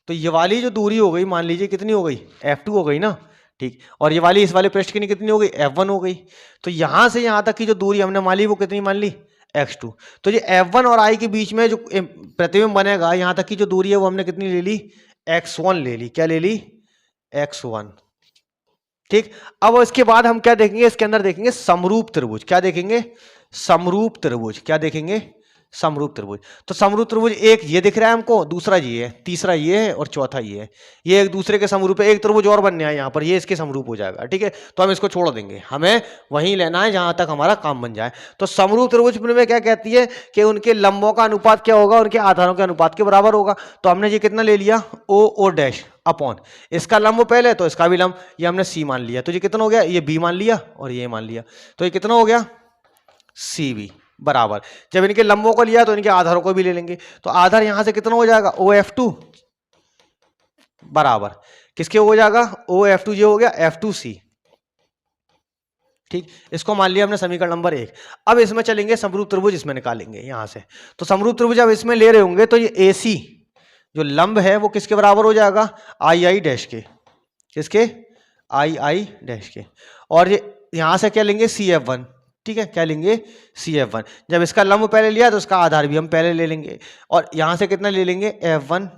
तो ये वाली जो दूरी हो गई, मान लीजिए कितनी हो गई, F2 हो गई ना, ठीक। और ये वाली इस वाले पृष्ठ की कितनी हो गई, F1 हो गई। तो यहां से यहां तक की जो दूरी हमने मान ली वो कितनी मान ली, x2। तो ये F1 और I के बीच में जो प्रतिबिंब बनेगा, यहां तक की जो दूरी है वो हमने कितनी ले ली, x1 ले ली, क्या ले ली, x1, ठीक। अब इसके बाद हम क्या देखेंगे, इसके अंदर देखेंगे समरूप त्रिभुज, क्या देखेंगे, समरूप त्रिभुज, क्या देखेंगे, समरूप त्रिभुज। तो समरूप त्रिभुज एक ये दिख रहा है हमको, दूसरा ये है, तीसरा ये है और चौथा ये है। ये एक दूसरे के समरूप है। एक त्रिभुज और बनने है यहाँ पर, ये इसके समरूप हो जाएगा। ठीक है, तो हम इसको छोड़ देंगे, हमें वहीं लेना है जहां तक हमारा काम बन जाए। तो समरूप त्रिभुज में क्या कहती है कि उनके लंबों का अनुपात क्या होगा, उनके आधारों के अनुपात के बराबर होगा। तो हमने ये कितना ले लिया, ओ डैश अपॉन इसका लंब पहले, तो इसका भी लंब, ये हमने सी मान लिया। तो ये कितना हो गया, ये बी मान लिया और ये मान लिया। तो ये कितना हो गया, सी बी बराबर। जब इनके लंबों को लिया तो इनके आधारों को भी ले लेंगे। तो आधार यहां से कितना हो जाएगा, ओ एफ टू बराबर किसके हो जाएगा, ओ एफ टू, ये हो गया एफ टू सी। ठीक, इसको मान लिया हमने समीकरण नंबर 1। अब इसमें चलेंगे समरूप त्रिभुज, इसमें निकालेंगे यहां से। तो समरूप त्रिभुज अब इसमें ले रहे होंगे तो ये ए सी जो लंब है वो किसके बराबर हो जाएगा, आई आई डैश के, किसके, आई आई डैश के। और ये यहां से क्या लेंगे, सी एफ वन। ठीक है, क्या लेंगे, सी एफ वन। जब इसका लंब पहले लिया तो इसका आधार भी हम पहले ले लेंगे और यहां से कितना ले लेंगे, एफ वन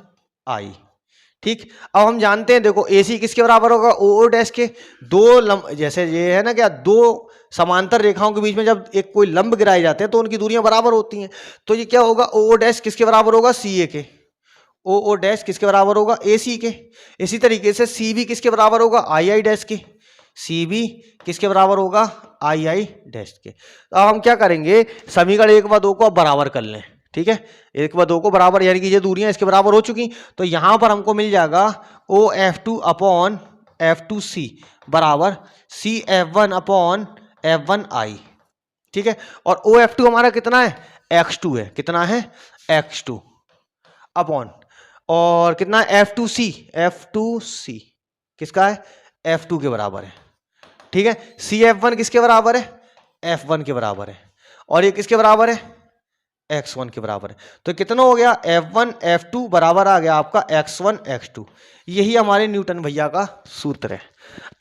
आई। ठीक, अब हम जानते हैं, देखो ए सी किसके बराबर होगा, ओ डैश के। दो लंब, जैसे ये है ना क्या, दो समांतर रेखाओं के बीच में जब एक कोई लंब गिराए जाते हैं तो उनकी दूरियां बराबर होती हैं। तो ये क्या होगा, ओ डैश किसके बराबर होगा, सी ए के। ओ डैश किसके बराबर होगा, ए सी के। इसी तरीके से सी बी किसके बराबर होगा, आई आई डैश के। सी बी किसके बराबर होगा, आई आई डैश के। तो अब हम क्या करेंगे, समीकरण 1 व 2 को अब बराबर कर लें। ठीक है, 1 व 2 को बराबर, यानी कि ये दूरियां इसके बराबर हो चुकी। तो यहां पर हमको मिल जाएगा O F two upon F two C बराबर C F one upon F one I. ठीक है, और ओ एफ टू हमारा कितना है, एक्स टू है। कितना है, एक्स टू अपॉन, और कितना है, एफ टू सी, एफ टू सी किसका है, एफ टू के बराबर है। ठीक है, सी एफ वन किसके बराबर है, एफ वन के बराबर है, और ये किसके बराबर है, एक्स वन के बराबर है। तो कितना हो गया, एफ वन एफ टू बराबर आ गया आपका एक्स वन एक्स टू। यही हमारे न्यूटन भैया का सूत्र है।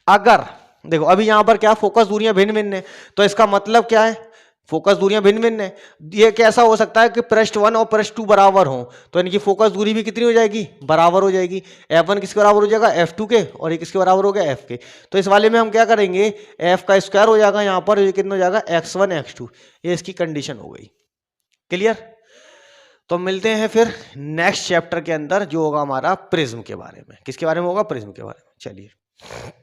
अगर देखो अभी यहां पर क्या, फोकस दूरियां भिन्न भिन्न है, तो इसका मतलब क्या है, फोकस दूरियां भिन्न भिन्न है। ये कैसा हो सकता है कि पृष्ठ 1 और पृष्ठ 2 बराबर हो, तो इनकी फोकस दूरी भी कितनी हो जाएगी, बराबर हो जाएगी। f1 किसके बराबर हो जाएगा, f2 के, और ये किसके बराबर हो गया, f के। तो इस वाले में हम क्या करेंगे, f का स्क्वायर हो जाएगा यहाँ पर, ये कितना हो जाएगा, x1 x2। ये इसकी कंडीशन हो गई। क्लियर। तो मिलते हैं फिर नेक्स्ट चैप्टर के अंदर, जो होगा हमारा प्रिज्म के बारे में। किसके बारे में होगा, प्रिज्म के बारे में। चलिए।